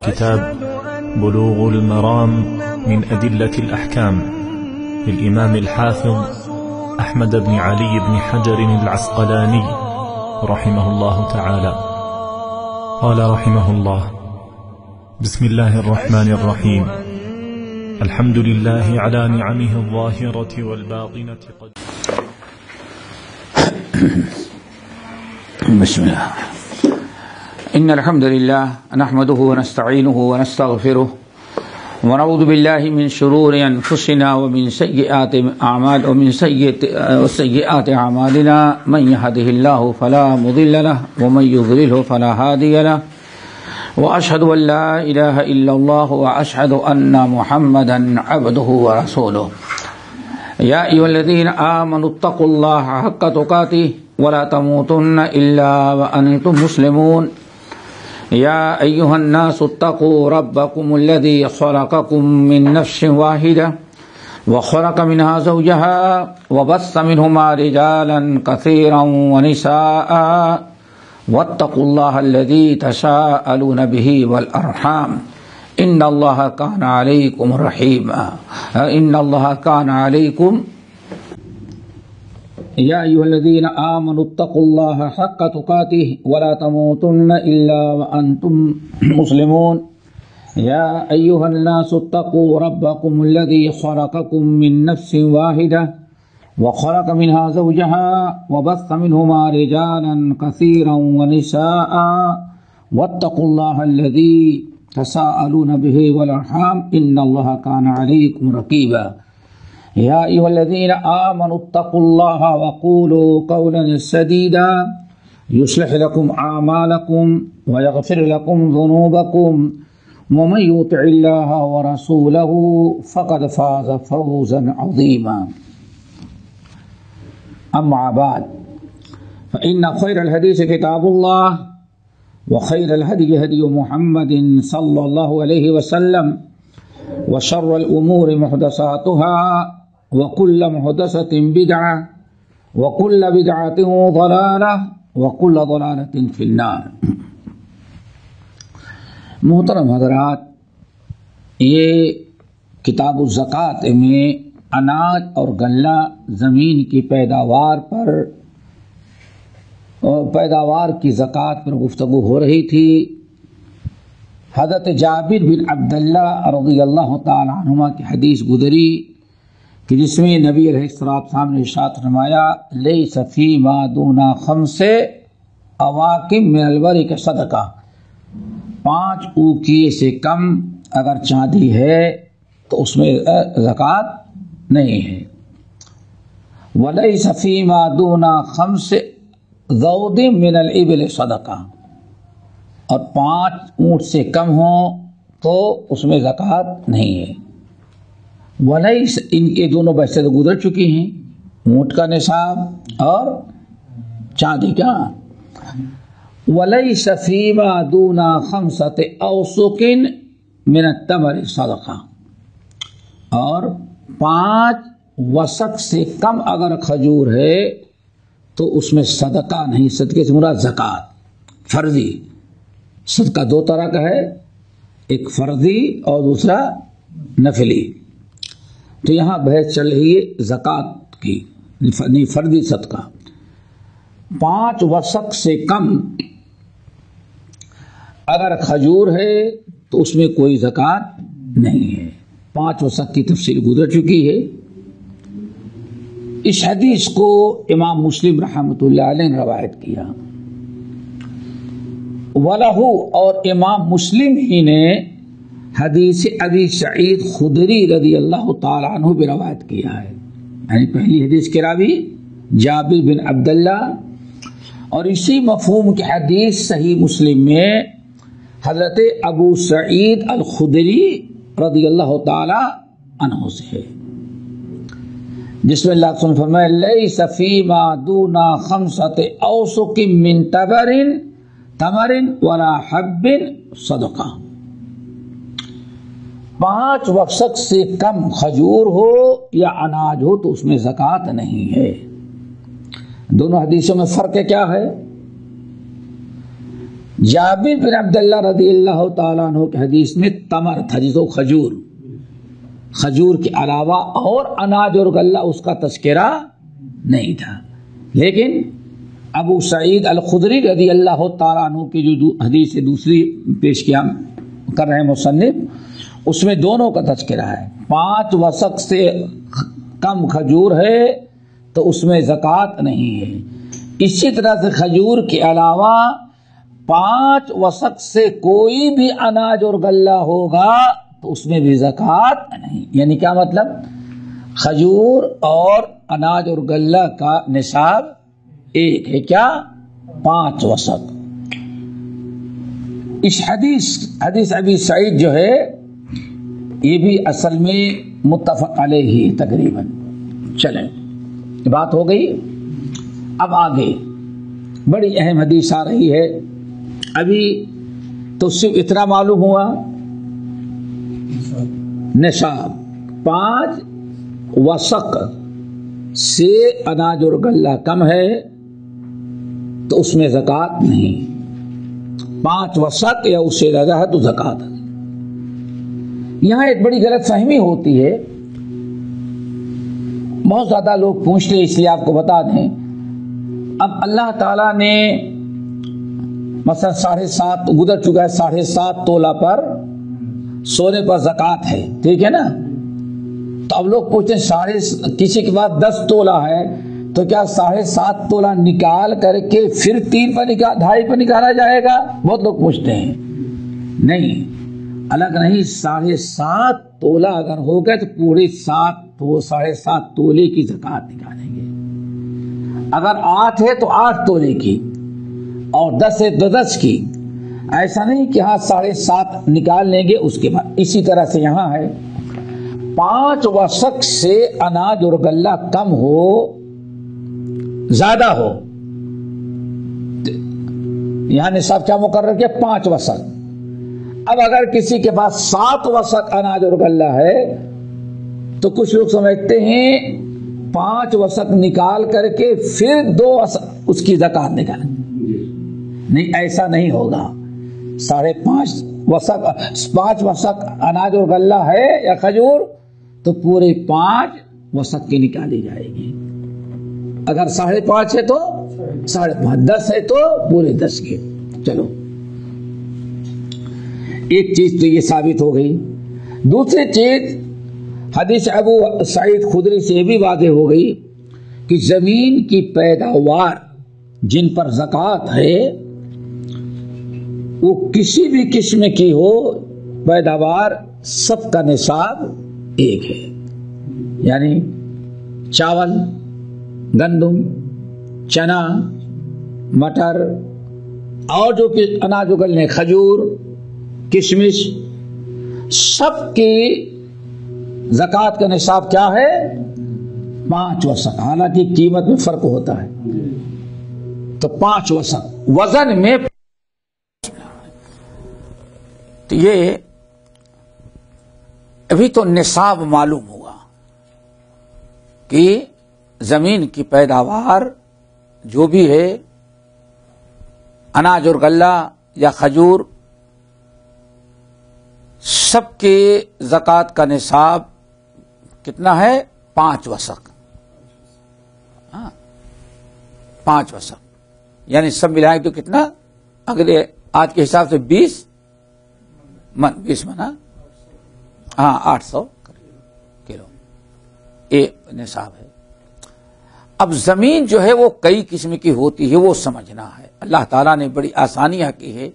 كتاب بلوغ المرام من أدلة الأحكام للإمام الحافظ أحمد بن علي بن حجر العسقلاني رحمه الله تعالى. قال رحمه الله: بسم الله الرحمن الرحيم. الحمد لله على نعمه الظاهرة والباطنة. بسم الله. إن الحمد لله نحمده ونستعينه ونستغفره ونعوذ بالله من شرور أنفسنا ومن سيئات أعمالنا من يهده الله فلا مضل له ومن يضلله فلا هادي له وأشهد أن لا إله إلا الله وأشهد أن محمدا عبده ورسوله. يا أيها الذين آمنوا اتقوا الله حق تقاته ولا تموتن إلا وأنتم مسلمون. يا أيها الناس اتقوا ربكم الذي خلقكم من نفس واحدة وخلق منها زوجها وبث منهما رجالا كثيرا ونساء واتقوا الله الذي تساءلون به والأرحام إن الله كان عليكم رحيما. إن الله كان عليكم. يا أيها الذين آمنوا اتقوا الله حق تقاته ولا تموتن إلا وأنتم مسلمون. يا أيها الناس اتقوا ربكم الذي خلقكم من نفس واحدة وخلق منها زوجها وبث منهما رجالا كثيرا ونساء واتقوا الله الذي تساءلون به والأرحام إن الله كان عليكم رقيبا. يا أيها الذين آمنوا اتقوا الله وقولوا قولا سديدا يصلح لكم أعمالكم ويغفر لكم ذنوبكم ومن يطع الله ورسوله فقد فاز فوزا عظيما. أما بعد فإن خير الحديث كتاب الله وخير الهدي هدي محمد صلى الله عليه وسلم وشر الأمور محدثاتها وكل محدثة بدعة وكل بدعة ضلالة وكل ضلالة في النار. محترم حضرات، یہ کتاب الزکوٰۃ میں اناج اور غلہ زمین کی پیداوار کی زکوٰۃ پر گفتگو ہو رہی تھی. حضرت جابر بن عبداللہ رضی اللہ تعالی عنہما کی حدیث گزری کہ جس میں نبی علیہ السلام نے ارشاد فرمایا: لیس فیما دون خمس اواقم من الورق صدقہ. 5 اوقیے سے کم اگر چاندی ہے تو اس میں زکوٰۃ نہیں ہے. ولیس فیما دون خمس ذود من الابل صدقہ. اور 5 اونٹ سے کم ہوں تو اس میں زکوٰۃ نہیں ہے. ولیس، ان کے دونوں بحثیں تو گزر چکی ہیں، اونٹ کا نصاب اور چاندی کا. ولیس فیما دون 5 اوسق من التمر صدقہ. اور 5 وسق سے کم اگر کھجور ہے تو اس میں صدقہ نہیں. صدقے سے مراد زکوٰۃ فرضی. صدقہ 2 طرح کا ہے، ایک فرضی اور دوسرا نفلی. تو یہاں بحث چل رہی ہے زکوٰۃ کی، فرضی صدقہ. 5 وسق سے کم اگر کھجور ہے تو اس میں کوئی زکوٰۃ نہیں ہے. 5 وسق کی تفصیل گزر چکی ہے. اس حدیث کو امام مسلم رحمۃ اللہ علیہ نے روایت کیا. وَلَهُ، اور امام مسلم ہی نے حدیث ابی سعید خدری رضی اللہ تعالی عنہ بھی روایت کیا ہے. یعنی پہلی حدیث کے راوی جابر بن عبداللہ، اور اسی مفہوم کی حدیث صحیح مسلم میں حضرت ابو سعید الخدری رضی اللہ تعالی عنہ سے ہے، جس میں اللہ تعالی فرمائے: لیس فیما دون 5 اوسق من تمر ولا حب صدقہ. 5 وسق سے کم کھجور ہو یا اناج ہو تو اس میں زکوٰۃ نہیں ہے. دونوں حدیثوں میں فرق کیا ہے؟ جابر بن عبداللہ رضی اللہ تعالیٰ عنہ کی حدیث میں تمر تھا، جس کو کھجور کے علاوہ اور اناج اور غلہ اس کا تذکرہ نہیں تھا. لیکن ابو سعید الخدری رضی اللہ تعالیٰ عنہ کی جو حدیث دوسری پیش کیا کر رہے ہیں مصنف، اس میں دونوں کا تذکرہ ہے. 5 وسق سے کم کھجور ہے تو اس میں زکوٰۃ نہیں ہے. اسی طرح سے کھجور کے علاوہ 5 وسق سے کوئی بھی اناج اور غلہ ہوگا تو اس میں بھی زکوٰۃ نہیں. یعنی کیا مطلب؟ کھجور اور اناج اور غلہ کا نصاب ایک ہے، کیا؟ 5 وسق. اس حدیث ابی سعید جو ہے یہ بھی اصل میں متفق علیہ ہی تقریباً. چلیں بات ہو گئی. اب آگے بڑی اہم حدیث آ رہی ہے. ابھی تو صرف اتنا معلوم ہوا نصاب 5 وسق سے اناج اور غلہ کم ہے تو اس میں زکوٰۃ نہیں. 5 وسق یا اس سے زیادہ ہے تو زکوٰۃ. یہاں ایک بڑی غلط فہمی ہوتی ہے. بہت زیادہ لوگ پوچھتے ہیں، اس لیے آپ کو بتا دیں. اب اللہ تعالیٰ نے مثلا 7.5 گزر چکا ہے، 7.5 تولہ پر سونے پر زکوٰۃ ہے، ٹھیک ہے نا. تو اب لوگ پوچھتے ہیں کسی کے پاس 10 تولہ ہے تو کیا 7.5 تولہ نکال کر کے پھر 3 پر 2.5 پر نکالا جائے گا؟ بہت لوگ پوچھتے ہیں. نہیں، الگ نہیں. 7.5 تولہ اگر ہو گئے تو پورے 7.5 تولے کی زکوٰۃ نکالیں گے. اگر 8 ہے تو 8 تولے کی، اور 10 ہے تو 10 کی. ایسا نہیں کہ ہاں 7.5 نکال لیں گے اس کے بعد. اسی طرح سے یہاں ہے 5 وسق سے اناج اور غلہ کم ہو زیادہ ہو، یہاں نصاب کیا مقرر کیا؟ 5 وسق. اب اگر کسی کے پاس 7 وسق اناج اور غلہ ہے تو کچھ لوگ سمجھتے ہیں 5 وسق نکال کر کے پھر 2 وسق اس کی زکوٰۃ نکالیں. نہیں، ایسا نہیں ہوگا. 5.5 وسق اناج اور غلہ ہے یا کھجور تو پورے 5 وسق کی نکالی جائے گی. اگر 5.5 ہے تو 5.5، 10 ہے تو پورے 10 کے. چلو ایک چیز تو یہ ثابت ہو گئی. دوسری چیز حدیث ابو سعید خدری سے یہ بھی واضح ہو گئی کہ زمین کی پیداوار جن پر زکوٰۃ ہے وہ کسی بھی قسم کی ہو، پیداوار سب کا نصاب ایک ہے. یعنی چاول، گندم، چنا، مٹر اور جو کہ اناج اگلنے، کھجور، کشمش، سب کی زکوٰۃ کا نصاب کیا ہے؟ 5 وسق. حالانکہ قیمت میں فرق ہوتا ہے تو 5 وسق وزن میں. تو یہ ابھی تو نصاب معلوم ہوا کہ زمین کی پیداوار جو بھی ہے، اناج اور غلہ یا کھجور، سب کے زکوٰۃ کا نصاب کتنا ہے؟ 5 وسق. 5 وسق یعنی سب ملائیں تو کتنا؟ اگلے آج کے حساب سے 20 من. ہاں 800 کلو یہ نصاب ہے. اب زمین جو ہے وہ کئی قسم کی ہوتی ہے، وہ سمجھنا ہے. اللہ تعالیٰ نے بڑی آسانیاں کی ہے.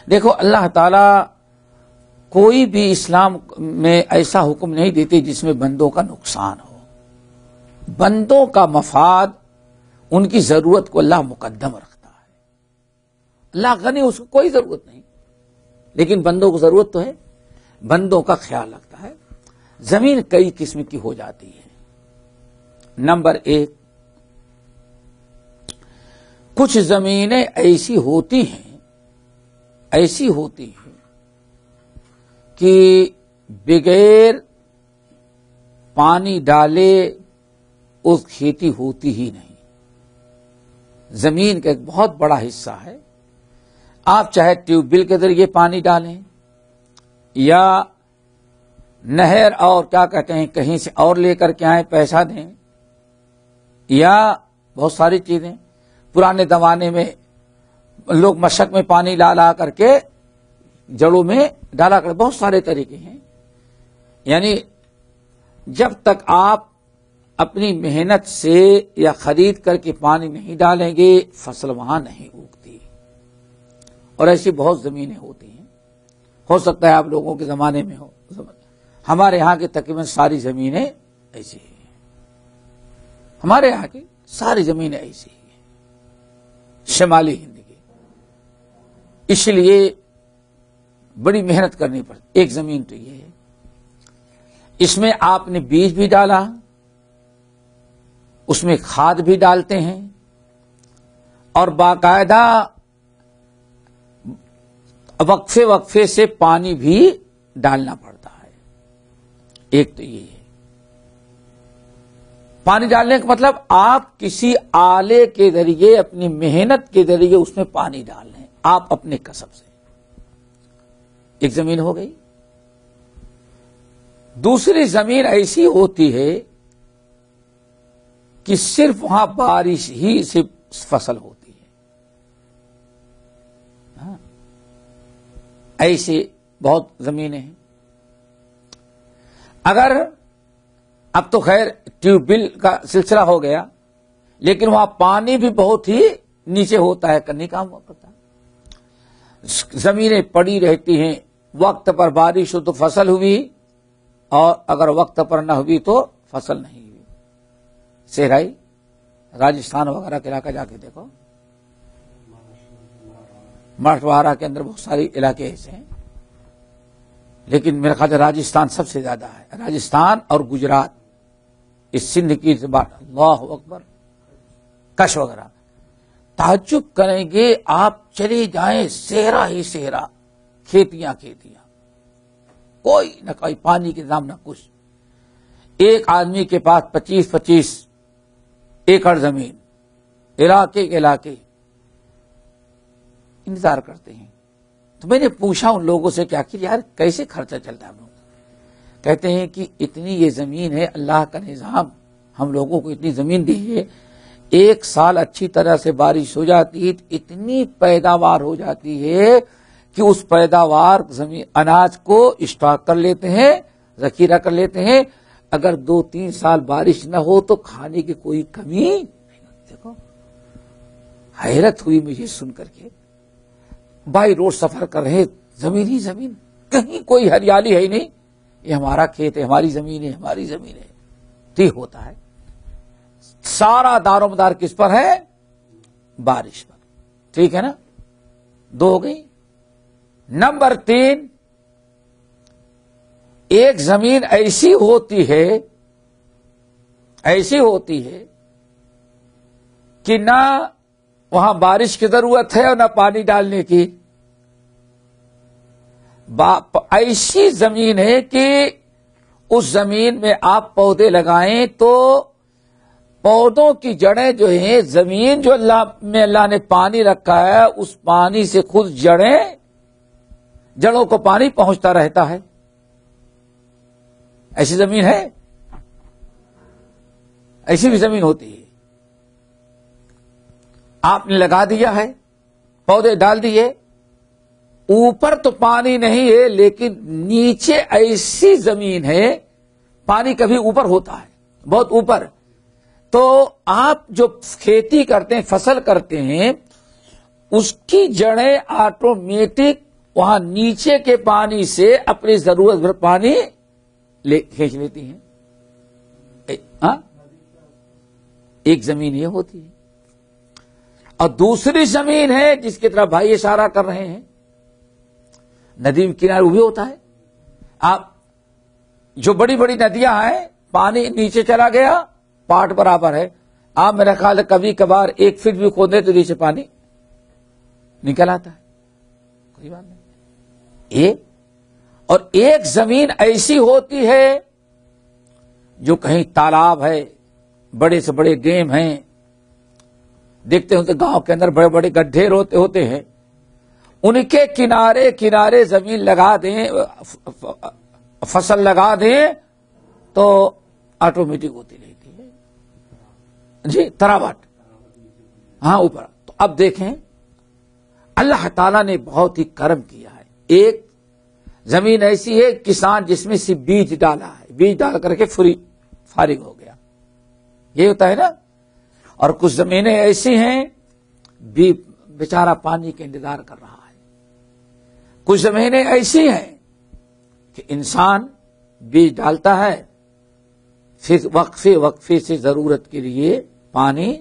دیکھو اللہ تعالیٰ کوئی بھی اسلام میں ایسا حکم نہیں دیتے جس میں بندوں کا نقصان ہو. بندوں کا مفاد، ان کی ضرورت کو اللہ مقدم رکھتا ہے. اللہ غنی، اس کو کوئی ضرورت نہیں، لیکن بندوں کو ضرورت تو ہے، بندوں کا خیال رکھتا ہے. زمین کئی قسم کی ہو جاتی ہے. نمبر 1، کچھ زمینیں ایسی ہوتی ہیں کہ بغیر پانی ڈالے اس کھیتی ہوتی ہی نہیں. زمین کا ایک بہت بڑا حصہ ہے، آپ چاہے ٹیوب ویل کے ذریعے پانی ڈالیں یا نہر اور کیا کہتے ہیں کہیں سے اور لے کر کے آئیں پیسہ دیں، یا بہت ساری چیزیں پرانے زمانے میں لوگ مشک میں پانی لا کر کے جڑوں میں ڈالا کر، بہت سارے طریقے ہیں. یعنی جب تک آپ اپنی محنت سے یا خرید کر کے پانی نہیں ڈالیں گے فصل وہاں نہیں اگتی. اور ایسی بہت زمینیں ہوتی ہیں، ہو سکتا ہے آپ لوگوں کے زمانے میں ہو، ہمارے یہاں کی تقریباً ساری زمینیں ایسی ہیں، ہمارے یہاں کی ساری زمینیں ایسی ہیں شمالی ہند کی. اس لیے بڑی محنت کرنی پڑتی. ایک زمین تو یہ ہے، اس میں آپ نے بیج بھی ڈالا، اس میں کھاد بھی ڈالتے ہیں، اور باقاعدہ وقفے وقفے سے پانی بھی ڈالنا پڑتا ہے. ایک تو یہ ہے پانی ڈالنے کا مطلب آپ کسی آلے کے ذریعے اپنی محنت کے ذریعے اس میں پانی ڈال رہے ہیں، آپ اپنے کسب سے. ایک زمین ہو گئی. دوسری زمین ایسی ہوتی ہے کہ صرف وہاں بارش ہی سے فصل ہوتی ہے. ایسی بہت زمینیں ہیں. اگر اب تو خیر ٹیوب ویل کا سلسلہ ہو گیا، لیکن وہاں پانی بھی بہت ہی نیچے ہوتا ہے، کرنے کا ہوا پڑتا ہے. زمینیں پڑی رہتی ہیں، وقت پر بارش ہو تو فصل ہوئی، اور اگر وقت پر نہ ہوئی تو فصل نہیں ہوئی. صحرائی راجستھان وغیرہ کے علاقہ جا کے دیکھو، مراٹھواڑہ کے اندر بہت سارے علاقے ایسے ہیں، لیکن میرے خیال سے راجستھان سب سے زیادہ ہے. راجستھان اور گجرات، اس سندھ کی زبان، اللہ اکبر، کچھ وغیرہ. تعجب کریں گے آپ چلے جائیں، صحرا ہی صحرا، کھیتیاں کھیتیاں، کوئی نہ کوئی پانی کے انتظام نہ کچھ. ایک آدمی کے پاس 25-25 ایکڑ زمین، علاقے کے علاقے انتظار کرتے ہیں. تو میں نے پوچھا ان لوگوں سے کیا کہ یار کیسے خرچہ چلتا ہے ہم لوگ. کہتے ہیں کہ اتنی یہ زمین ہے، اللہ کا نظام، ہم لوگوں کو اتنی زمین دی ہے، ایک سال اچھی طرح سے بارش ہو جاتی ہے، اتنی پیداوار ہو جاتی ہے کہ اس پیداوار زمین اناج کو اسٹاک کر لیتے ہیں، ذخیرہ کر لیتے ہیں. اگر 2-3 سال بارش نہ ہو تو کھانے کی کوئی کمی نہیں. دیکھو حیرت ہوئی مجھے سن کر کے. بائی روڈ سفر کر رہے، زمین ہی زمین، کہیں کوئی ہریالی ہے ہی نہیں. یہ ہمارا کھیت ہے، ہماری زمین ہے، ہماری زمین ہے. تو یہ ہوتا ہے، سارا دار و مدار کس پر ہے؟ بارش پر. ٹھیک ہے نا؟ 2 ہو گئی. نمبر 3، ایک زمین ایسی ہوتی ہے کہ نہ وہاں بارش کی ضرورت ہے اور نہ پانی ڈالنے کی. ایسی زمین ہے کہ اس زمین میں آپ پودے لگائیں تو پودوں کی جڑیں جو ہیں، زمین جو اللہ نے پانی رکھا ہے، اس پانی سے خود جڑوں کو پانی پہنچتا رہتا ہے. ایسی زمین ہے، ایسی بھی زمین ہوتی ہے. آپ نے لگا دیا ہے، پودے ڈال دیے، اوپر تو پانی نہیں ہے لیکن نیچے ایسی زمین ہے، پانی کبھی اوپر ہوتا ہے، بہت اوپر. تو آپ جو کھیتی کرتے ہیں، فصل کرتے ہیں، اس کی جڑیں آٹومیٹک وہاں نیچے کے پانی سے اپنی ضرورت بھر پانی کھینچ لیتی ہیں. ایک زمین یہ ہوتی ہے. اور دوسری زمین ہے جس کی طرف بھائی اشارہ کر رہے ہیں، ندی کنارے وہ بھی ہوتا ہے. آپ جو بڑی بڑی ندیاں ہیں، پانی نیچے چلا گیا، پاٹ برابر ہے. آپ میرا خیال ہے کبھی کبھار 1 فٹ بھی کھودے تو نیچے پانی نکل آتا ہے، کوئی بات نہیں. اور ایک زمین ایسی ہوتی ہے جو کہیں تالاب ہے، بڑے سے بڑے ڈیم ہیں، دیکھتے ہوتے گاؤں کے اندر بڑے بڑے گڈھے ہوتے ہیں، ان کے کنارے کنارے زمین لگا دیں، فصل لگا دیں تو آٹومیٹک ہوتی رہتی ہے جی، تراوٹ، ہاں اوپر۔ تو اب دیکھیں اللہ تعالیٰ نے بہت ہی کرم کیا ہے۔ ایک زمین ایسی ہے کسان جس میں سے بیج ڈالا ہے، بیج ڈال کر کے فارغ ہو گیا، یہ ہوتا ہے نا۔ اور کچھ زمینیں ایسی ہیں بیچارہ پانی کا انتظار کر رہا ہے، کچھ زمینیں ایسی ہیں کہ انسان بیج ڈالتا ہے، پھر وقفے سے ضرورت کے لیے پانی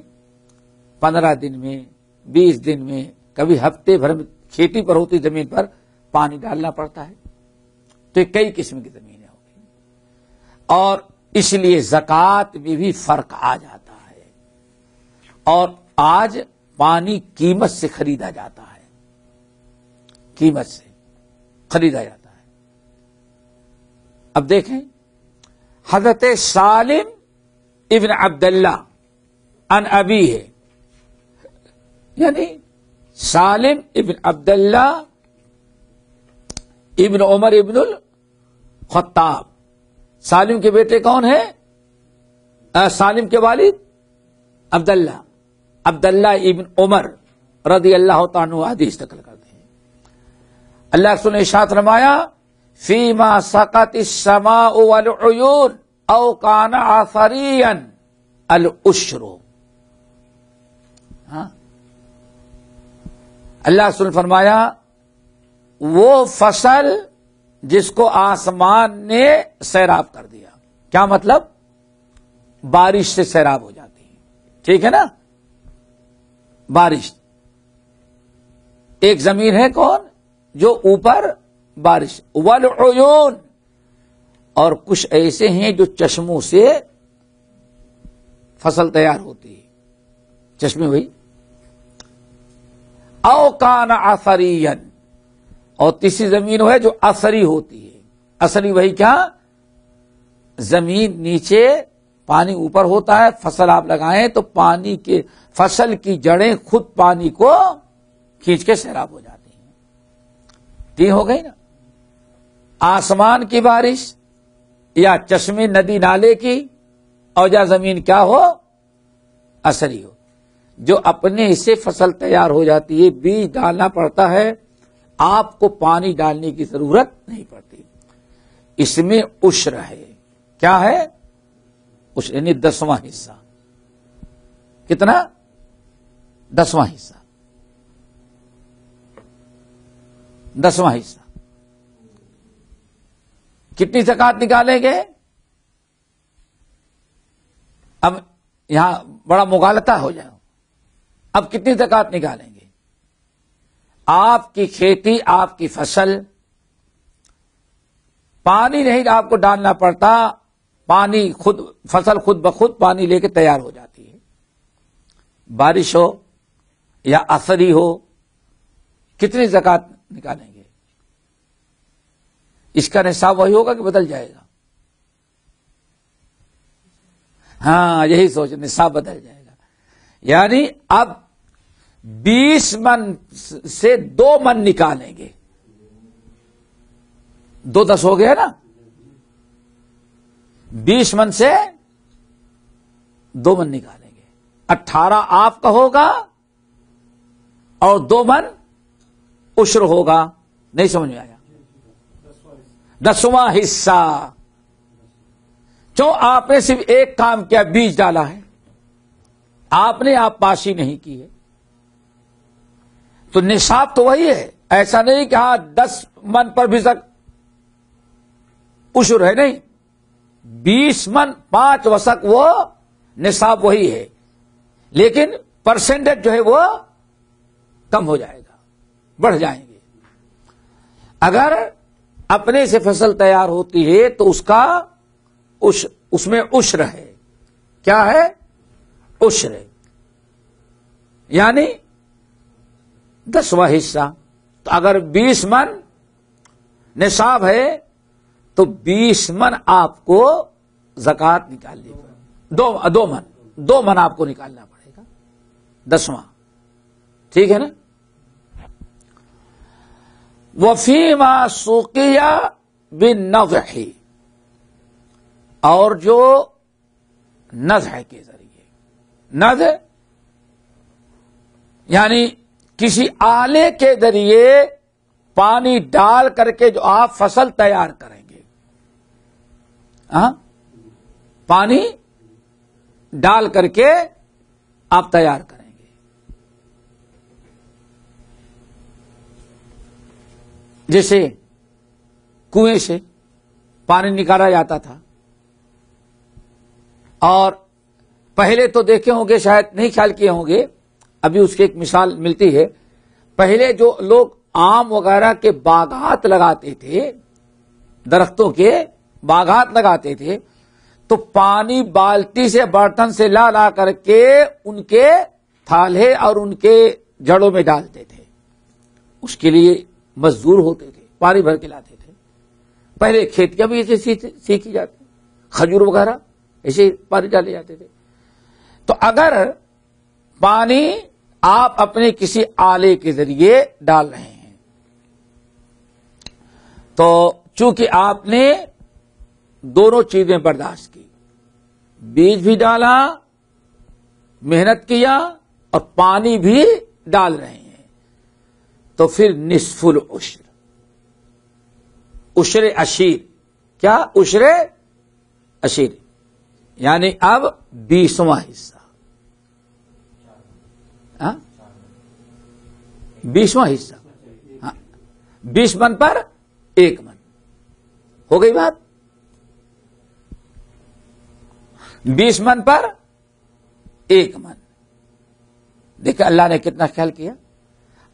15 دن میں، 20 دن میں، کبھی ہفتے بھر میں کھیتی پر ہوتی زمین پر پانی ڈالنا پڑتا ہے۔ تو یہ کئی قسم کی زمینیں ہو گئی، اور اس لیے زکوٰۃ میں بھی فرق آ جاتا ہے، اور آج پانی قیمت سے خریدا جاتا ہے، قیمت سے خریدا جاتا ہے۔ اب دیکھیں حضرت سالم ابن عبداللہ عن ابی ہے، یعنی سالم ابن عبداللہ ابن عمر ابن الخطاب، سالم کے بیٹے کون ہیں؟ سالم کے والد عبداللہ ابن عمر رضی اللہ تعالیٰ عنہ حدیث نقل کرتے ہیں۔ اللہ کے رسول نے ارشاد فرمایا فیما سقط السماء والعیون او کان عثریا العشر۔ اللہ کے رسول نے فرمایا وہ فصل جس کو آسمان نے سیراب کر دیا، کیا مطلب؟ بارش سے سیراب ہو جاتی ہے، ٹھیک ہے نا؟ بارش، ایک زمین ہے کون جو اوپر بارش، والعیون، اور کچھ ایسے ہیں جو چشموں سے فصل تیار ہوتی ہے، چشمے ہوئی، او کان عثریا، اور تیسری زمین ہے جو اثری ہوتی ہے۔ اثری وہی کیا؟ زمین نیچے پانی اوپر ہوتا ہے، فصل آپ لگائیں تو پانی کے فصل کی جڑیں خود پانی کو کھینچ کے سیراب ہو جاتی ہیں۔ تین ہو گئی نا، آسمان کی بارش یا چشمے ندی نالے کی، اور یا زمین کیا ہو؟ اثری ہو، جو اپنے سے فصل تیار ہو جاتی ہے، بیج ڈالنا پڑتا ہے، آپ کو پانی ڈالنے کی ضرورت نہیں پڑتی۔ اس میں عشر ہے، کیا ہے؟ عشر یعنی 10واں حصہ۔ کتنا؟ 10واں حصہ، 10واں حصہ۔ کتنی زکوٰۃ نکالیں گے؟ اب یہاں بڑا مغالطہ ہو جائے، اب کتنی زکوٰۃ نکالیں گے؟ آپ کی کھیتی، آپ کی فصل، پانی نہیں آپ کو ڈالنا پڑتا، پانی خود، فصل خود بخود پانی لے کے تیار ہو جاتی ہے، بارش ہو یا اثری ہو، کتنی زکوٰۃ نکالیں گے؟ اس کا نصاب وہی ہوگا کہ بدل جائے گا؟ ہاں یہی سوچ، نصاب بدل جائے گا، یعنی اب 20 من سے 2 من نکالیں گے، 2 10 ہو گیا نا، 20 من سے 2 من نکالیں گے، 18 آپ کا ہوگا اور 2 من عشر ہوگا۔ نہیں سمجھ میں آیا؟ 10واں حصہ، جو آپ نے صرف ایک کام کیا، بیج ڈالا ہے، آپ نے آپ پاشی نہیں کی ہے، تو نصاب تو وہی ہے، ایسا نہیں کہ ہاں 10 من پر بھی عشر ہے، نہیں، 20 من 5 وسق وہ نصاب وہی ہے، لیکن پرسنٹیج جو ہے وہ کم ہو جائے گا، بڑھ جائیں گے۔ اگر اپنے سے فصل تیار ہوتی ہے تو اس کا اس میں عشر ہے، کیا ہے؟ عشر، یعنی 10واں حصہ۔ تو اگر 20 من نصاب ہے تو 20 من آپ کو زکوٰۃ نکالنی پڑے، 2 من آپ کو نکالنا پڑے گا، 10واں، ٹھیک ہے نا؟ وفیما سوقیہ بالنضح، اور جو نضح کے ذریعے، نضح یعنی کسی آلے کے ذریعے پانی ڈال کر کے جو آپ فصل تیار کریں گے، پانی ڈال کر کے آپ تیار کریں گے. جیسے کنویں سے پانی نکالا جاتا تھا، اور پہلے تو دیکھے ہوں گے، شاید نہیں خیال کیے ہوں گے، ابھی اس کی ایک مثال ملتی ہے. پہلے جو لوگ آم وغیرہ کے باغات لگاتے تھے، درختوں کے باغات لگاتے تھے، تو پانی بالٹی سے برتن سے لا لا کر کے ان کے تھالے اور ان کے جڑوں میں ڈالتے تھے. اس کے لیے مزدور ہوتے تھے، پانی بھر کے لاتے تھے. پہلے کھیتیاں بھی ایسے سیکھی جاتی، کھجور وغیرہ ایسے پانی ڈالے جاتے تھے. تو اگر پانی آپ اپنے کسی آلے کے ذریعے ڈال رہے ہیں، تو چونکہ آپ نے دونوں چیزیں برداشت کی، بیج بھی ڈالا، محنت کیا، اور پانی بھی ڈال رہے ہیں، تو پھر نصف العشر، عشر عشیر. کیا؟ عشر عشیر، یعنی اب 20واں حصہ، 20واں حصہ، 20 من پر 1 من. ہو گئی بات؟ 20 من پر 1 من. دیکھیں اللہ نے کتنا خیال کیا.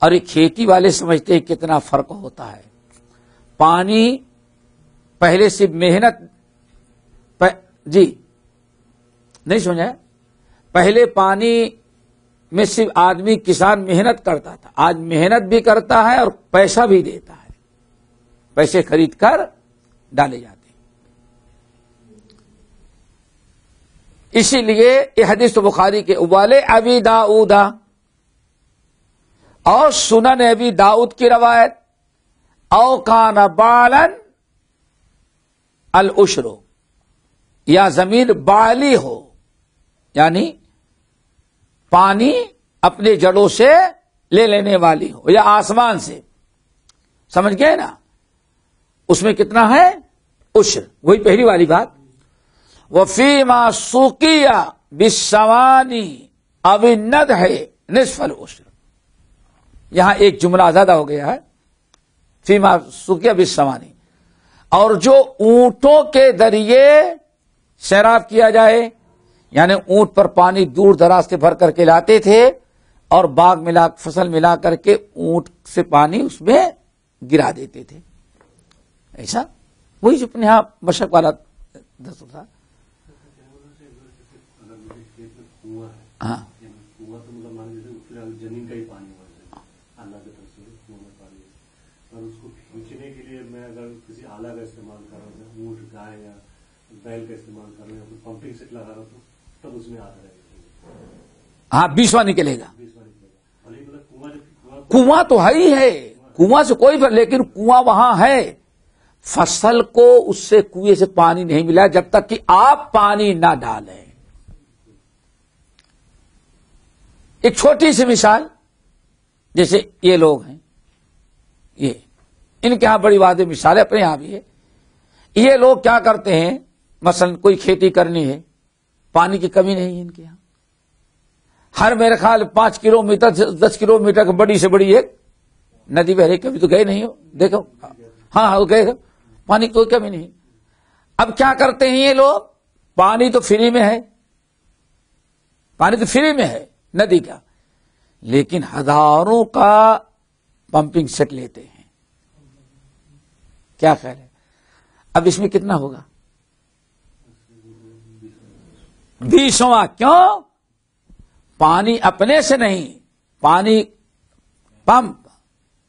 اور یہ کھیتی والے سمجھتے ہیں کتنا فرق ہوتا ہے. پانی پہلے سے محنت جی نہیں سمجھا، پہلے پانی میں صرف آدمی کسان محنت کرتا تھا، آج محنت بھی کرتا ہے اور پیسہ بھی دیتا ہے، پیسے خرید کر ڈالے جاتے ہیں. اسی لیے یہ حدیث بخاری کے ابالے ابی داؤد اور سنن ابی داؤد کی روایت، او کان بالن العشر، یا زمین بالی ہو، یعنی پانی اپنے جڑوں سے لے لینے والی ہو، یا آسمان سے، سمجھ گئے نا؟ اس میں کتنا ہے؟ عشر. وہی پہلی والی بات. وفیما سوقیہ بالسوانی اب النضح نصف العشر. یہاں ایک جملہ زیادہ ہو گیا ہے، فیما سوقیہ بالسوانی. اور جو اونٹوں کے ذریعے سیراب کیا جائے، یعنی اونٹ پر پانی دور دراز سے بھر کر کے لاتے تھے، اور باغ ملا فصل ملا کر کے اونٹ سے پانی اس میں گرا دیتے تھے. ایسا وہی جو اپنے یہاں مشق والا دستور تھا. ہاں زمین کا ہی پانی ہوا اللہ کی طرف سے پانی، اور اس کو کھینچنے کے لیے میں اگر کسی آلہ کا استعمال کر رہا ہوں، اونٹ، گائے یا بیل کا استعمال کر رہا ہوں، پمپنگ سیٹ لگا رہا ہوں، تب اس میں آتا رہے گا. ہاں 20واں نکلے گا. 20واں نکلے گا. کنواں تو ہے ہی ہے، کنواں سے کوئی فرق، لیکن کنواں وہاں ہے، فصل کو اس سے کنویں سے پانی نہیں ملا جب تک کہ آپ پانی نہ ڈالیں. ایک چھوٹی سی مثال، جیسے یہ لوگ ہیں، یہ ان کے ہاں بڑی واضح مثال ہے، اپنے یہاں بھی ہے. یہ لوگ کیا کرتے ہیں، مثلا کوئی کھیتی کرنی ہے، پانی کی کمی نہیں ہے ان کے یہاں. ہر میرے خیال 5 کلومیٹر 10 کلومیٹر کی بڑی سے بڑی ایک ندی بہ رہی، کبھی تو گئے نہیں ہو، دیکھو. ہاں گئے تھے، پانی کی کوئی کمی نہیں. اب کیا کرتے ہیں یہ لوگ، پانی تو فری میں ہے، پانی تو فری میں ہے ندی کا، لیکن ہزاروں کا پمپنگ سیٹ لیتے ہیں. کیا خیال ہے اب اس میں کتنا ہوگا؟ 20واں. کیوں؟ پانی اپنے سے نہیں، پانی پمپ،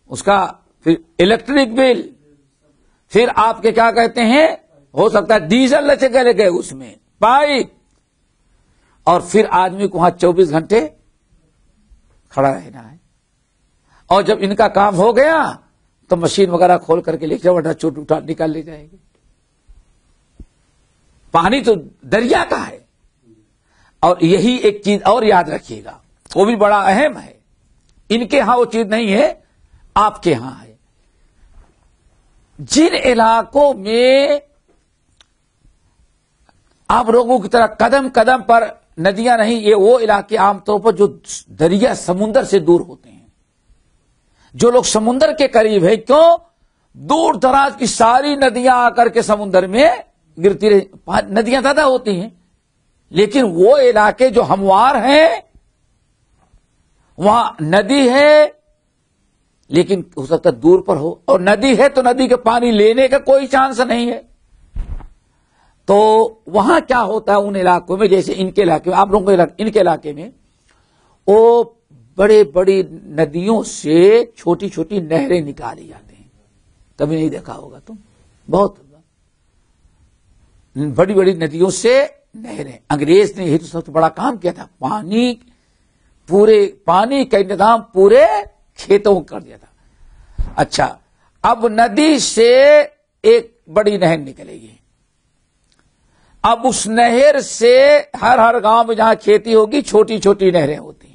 اس کا پھر الیکٹرک بل، پھر آپ کے کیا کہتے ہیں، ہو سکتا ہے ڈیزل سے گلے گئے اس میں پائپ، اور پھر آدمی کو وہاں 24 گھنٹے کھڑا رہنا ہے. اور جب ان کا کام ہو گیا تو مشین وغیرہ کھول کر کے لے جاؤ ورنہ چوٹ اٹھا نکال لے جائیں گے. پانی تو دریا کا ہے. اور یہی ایک چیز اور یاد رکھیے گا، وہ بھی بڑا اہم ہے. ان کے ہاں وہ چیز نہیں ہے، آپ کے ہاں ہے. جن علاقوں میں آپ لوگوں کی طرح قدم قدم پر ندیاں نہیں، یہ وہ علاقے عام طور پر جو دریا سمندر سے دور ہوتے ہیں. جو لوگ سمندر کے قریب ہے، کیوں؟ دور دراز کی ساری ندیاں آ کر کے سمندر میں گرتی رہی، ندیاں زیادہ ہوتی ہیں. لیکن وہ علاقے جو ہموار ہیں وہاں ندی ہے لیکن ہو سکتا ہے دور پر ہو، اور ندی ہے تو ندی کے پانی لینے کا کوئی چانس نہیں ہے. تو وہاں کیا ہوتا ہے ان علاقوں میں، جیسے ان کے علاقے میں، آپ لوگوں کے ان کے علاقے میں وہ بڑے بڑی ندیوں سے چھوٹی چھوٹی نہریں نکالی جاتی ہیں. کبھی نہیں دیکھا ہوگا تم، بہت بڑی بڑی ندیوں سے نہریں. انگریز نے یہی تو سب سے بڑا کام کیا تھا، پانی کا انتظام پورے کھیتوں کو کر دیا تھا. اچھا، اب ندی سے ایک بڑی نہر نکلے گی. اب اس نہر سے ہر گاؤں میں جہاں کھیتی ہوگی چھوٹی چھوٹی نہریں ہوتی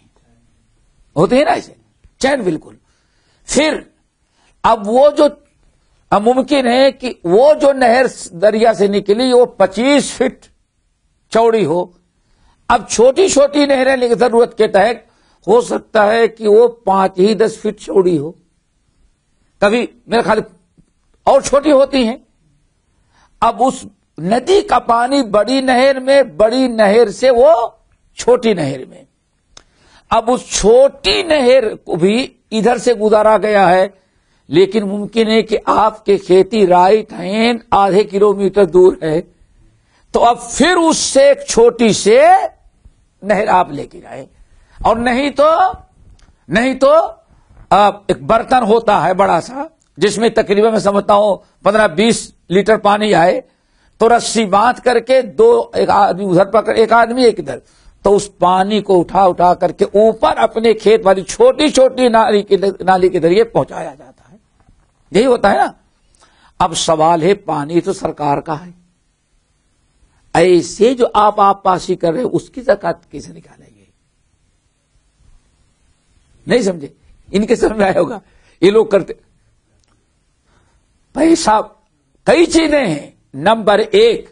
ہیں نا، ایسے چین بالکل. پھر اب وہ جو ممکن ہے کہ وہ جو نہر دریا سے نکلی وہ 25 فٹ چوڑی ہو. اب چھوٹی چھوٹی نہریں ضرورت کے تحت ہو سکتا ہے کہ وہ 5 ہی 10 فٹ چوڑی ہو، کبھی میرے خیال اور چھوٹی ہوتی ہیں. اب اس ندی کا پانی بڑی نہر میں، بڑی نہر سے وہ چھوٹی نہر میں. اب اس چھوٹی نہر کو بھی ادھر سے گزارا گیا ہے، لیکن ممکن ہے کہ آپ کے کھیتی رائٹ ہینڈ آدھے کلومیٹر دور ہے، تو اب پھر اس سے ایک چھوٹی سے نہر آپ لے کے جائیں. اور نہیں تو ایک برتن ہوتا ہے بڑا سا جس میں تقریباً میں سمجھتا ہوں 15-20 لیٹر پانی آئے، تو رسی باندھ کر کے ایک آدمی ادھر پکڑ، ایک آدمی ایک ادھر، تو اس پانی کو اٹھا کر کے اوپر اپنے کھیت والی چھوٹی چھوٹی نالی کے ذریعے پہنچایا جاتا ہے. یہی ہوتا ہے نا. اب سوال ہے، پانی تو سرکار کا ہے، ایسے جو آپ پاسی کر رہے ہیں اس کی زکات کیسے نکالیں گے؟ نہیں سمجھے؟ ان کے سمجھ میں آیا ہوگا. یہ لوگ کرتے پیسہ کئی چیزیں ہیں. نمبر 1،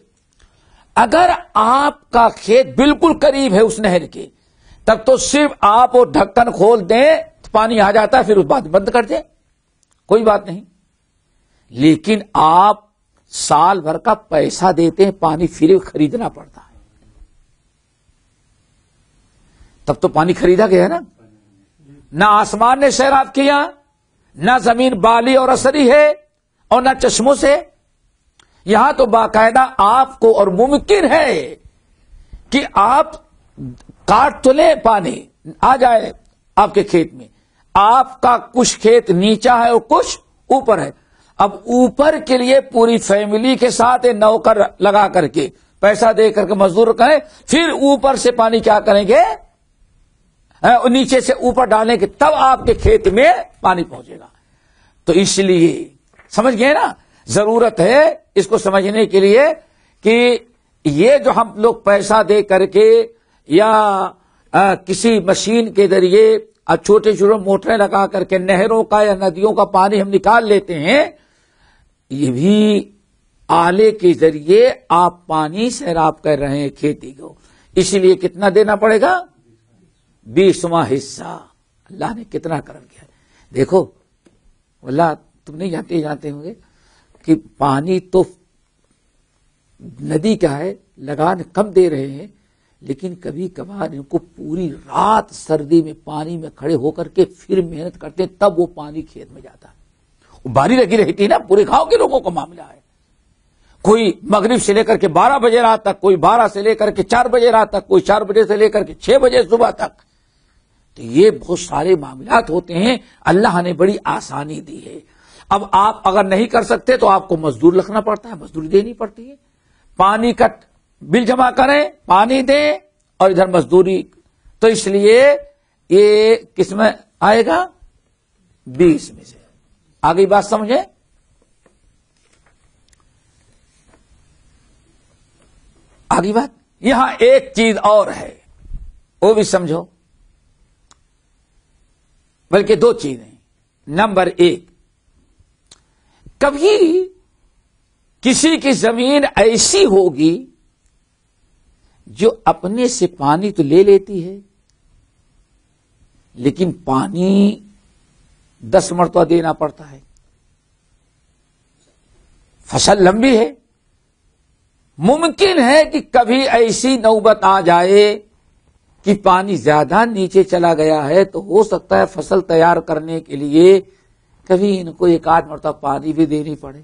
اگر آپ کا کھیت بالکل قریب ہے اس نہر کے، تب تو صرف آپ وہ ڈھکن کھول دیں تو پانی آ جاتا ہے، پھر اس بات بند کر دیں، کوئی بات نہیں. لیکن آپ سال بھر کا پیسہ دیتے ہیں، پانی پھر خریدنا پڑتا ہے، تب تو پانی خریدا گیا نا. نہ آسمان نے سیراب کیا، نہ زمین بالی اور اثری ہے، اور نہ چشموں سے. یہاں تو باقاعدہ آپ کو، اور ممکن ہے کہ آپ کاٹ تو لیں، پانی آ جائے آپ کے کھیت میں، آپ کا کچھ کھیت نیچا ہے اور کچھ اوپر ہے. اب اوپر کے لیے پوری فیملی کے ساتھ نوکر لگا کر کے پیسہ دے کر کے مزدور کریں، پھر اوپر سے پانی کیا کریں گے، نیچے سے اوپر ڈالیں گے، تب آپ کے کھیت میں پانی پہنچے گا. تو اس لیے سمجھ گئے نا، ضرورت ہے اس کو سمجھنے کے لیے کہ یہ جو ہم لوگ پیسہ دے کر کے یا کسی مشین کے ذریعے چھوٹے چھوٹے موٹریں لگا کر کے نہروں کا یا ندیوں کا پانی ہم نکال لیتے ہیں، یہ بھی آلے کے ذریعے آپ پانی سیراب کر رہے ہیں کھیتی کو. اسی لیے کتنا دینا پڑے گا؟ 20واں حصہ. اللہ نے کتنا کرم کیا. دیکھو اللہ، تم نہیں جانتے ہوں گے کہ پانی تو ندی کا ہے، لگان کم دے رہے ہیں، لیکن کبھی کبھار ان کو پوری رات سردی میں پانی میں کھڑے ہو کر کے پھر محنت کرتے ہیں، تب وہ پانی کھیت میں جاتا ہے. وہ باری لگی رہتی ہے نا، پورے گاؤں کے لوگوں کا معاملہ ہے. کوئی مغرب سے لے کر کے 12 بجے رات تک، کوئی 12 سے لے کر کے 4 بجے رات تک، کوئی 4 بجے سے لے کر کے 6 بجے صبح تک. تو یہ بہت سارے معاملات ہوتے ہیں، اللہ نے بڑی آسانی دی ہے. اب آپ اگر نہیں کر سکتے تو آپ کو مزدور رکھنا پڑتا ہے، مزدوری دینی پڑتی ہے. پانی کا بل جمع کریں، پانی دیں، اور ادھر مزدوری. تو اس لیے یہ کس میں آئے گا؟ 20 میں سے. آگے بات سمجھے؟ آگے بات یہاں ایک چیز اور ہے، وہ بھی سمجھو، بلکہ دو چیزیں۔ نمبر ایک، کبھی کسی کی زمین ایسی ہوگی جو اپنے سے پانی تو لے لیتی ہے، لیکن پانی 10 مرتبہ دینا پڑتا ہے، فصل لمبی ہے۔ ممکن ہے کہ کبھی ایسی نوبت آ جائے کہ پانی زیادہ نیچے چلا گیا ہے، تو ہو سکتا ہے فصل تیار کرنے کے لیے کبھی ان کو 1-8 مرتبہ پانی بھی دینی پڑے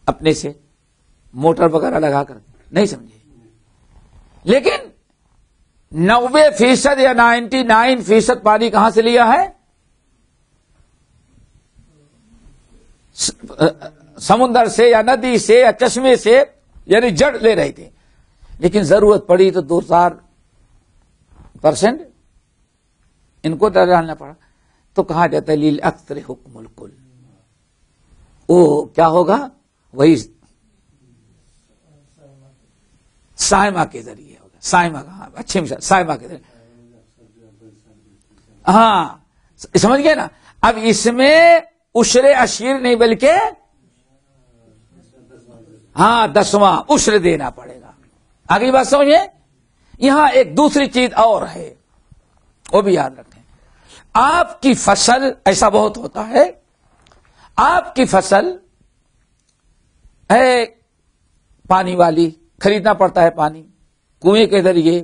اپنے سے، موٹر وغیرہ لگا کر۔ نہیں سمجھے؟ لیکن 90% یا 99% پانی کہاں سے لیا ہے؟ سمندر سے یا ندی سے یا چشمے سے، یعنی جڑ لے رہے تھے، لیکن ضرورت پڑی تو 2-4% ان کو ڈالنا پڑا، تو کہا جاتا ہے لِلْأَكْثَرِ حُكْمُ الْكُلِّ۔ وہ کیا ہوگا؟ وہی سائمہ کے ذریعے ہوگا، سائمہ کا اچھے مثال، سائمہ کے ذریعے۔ ہاں سمجھ گئے نا؟ اب اس میں عشر اشیر نہیں بلکہ 10واں عشر دینا پڑے گا۔ آگے بات سمجھے؟ یہاں ایک دوسری چیز اور ہے، وہ بھی یاد رکھیں۔ آپ کی فصل، ایسا بہت ہوتا ہے، آپ کی فصل ہے پانی والی، خریدنا پڑتا ہے پانی کنویں کے ذریعے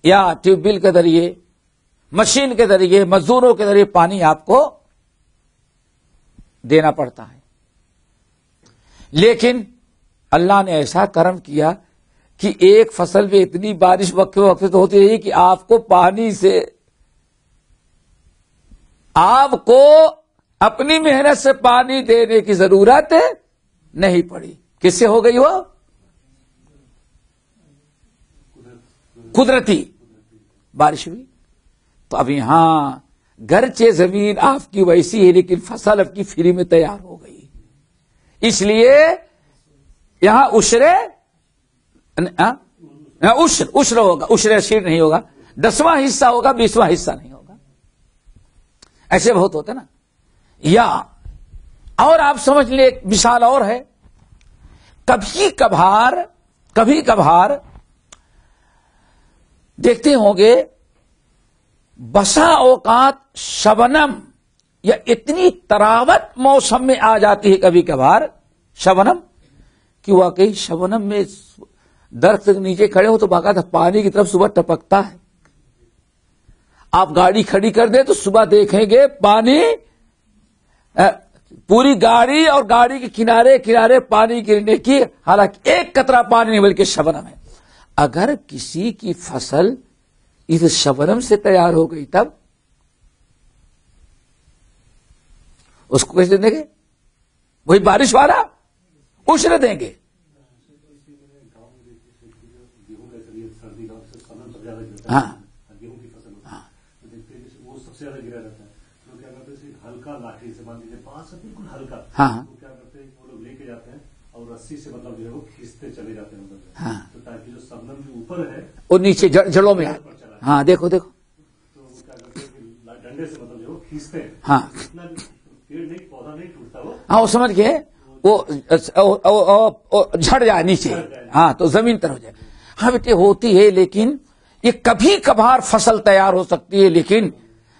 یا ٹیوب ویل کے ذریعے، مشین کے ذریعے، مزدوروں کے ذریعے پانی آپ کو دینا پڑتا ہے۔ لیکن اللہ نے ایسا کرم کیا کہ ایک فصل میں اتنی بارش وقت وقت ہوتی رہی کہ آپ کو پانی سے، آپ کو اپنی محنت سے پانی دینے کی ضرورت نہیں پڑی۔ کس سے ہو گئی وہ؟ قدرتی بارش ہوئی۔ تو اب یہاں گرچہ زمین آپ کی ویسی ہے، لیکن فصل آپ کی فری میں تیار ہو گئی، اس لیے یہاں عشر ہوگا، عشر اشیر نہیں ہوگا، 10واں حصہ ہوگا، 20واں حصہ نہیں ہوگا۔ ایسے بہت ہوتے نا۔ یا اور آپ سمجھ لیں، ایک مثال اور ہے، کبھی کبھار دیکھتے ہوں گے بسا اوقات شبنم یا اتنی تراوت موسم میں آ جاتی ہے کبھی کبھار شبنم، کہ واقعی شبنم میں درخت کے نیچے کھڑے ہو تو باقاعدہ پانی کی طرف صبح ٹپکتا ہے۔ آپ گاڑی کھڑی کر دیں تو صبح دیکھیں گے پانی، پوری گاڑی اور گاڑی کے کنارے کنارے پانی گرنے کی، حالانکہ ایک قطرہ پانی نہیں بلکہ شبنم ہے۔ اگر کسی کی فصل اس شبنم سے تیار ہو گئی تب اس کو کیسے دیں گے؟ وہی بارش والا عشر دیں گے۔ ہاں گیہوں کی فصل دیکھتے ہیں وہ سب سے زیادہ گرا رہتا ہے، تو کیا کرتے ہیں ہلکا لاٹھی سے مان لیجیے 5 سے بالکل ہلکا، تو کیا کرتے ہیں وہ لوگ لے کے جاتے ہیں اور رسی سے مطلب جو ہے وہ کھینچتے چلے جاتے ہیں اندر، تو تاکہ جو شبنم جو اوپر ہے وہ نیچے جڑوں میں، ہاں دیکھو تو وہ کیا کرتے ہیں کہ ڈنڈے سے مطلب جو کھینچتے ہیں، ہاں اتنا پیڑ نہیں، پودا نہیں ٹوٹتا وہ، ہاں وہ سمجھ گئے، وہ جھڑ جائے نیچے، ہاں تو زمین تر ہو جائے۔ ہاں بیٹے ہوتی ہے، لیکن یہ کبھی کبھار فصل تیار ہو سکتی ہے، لیکن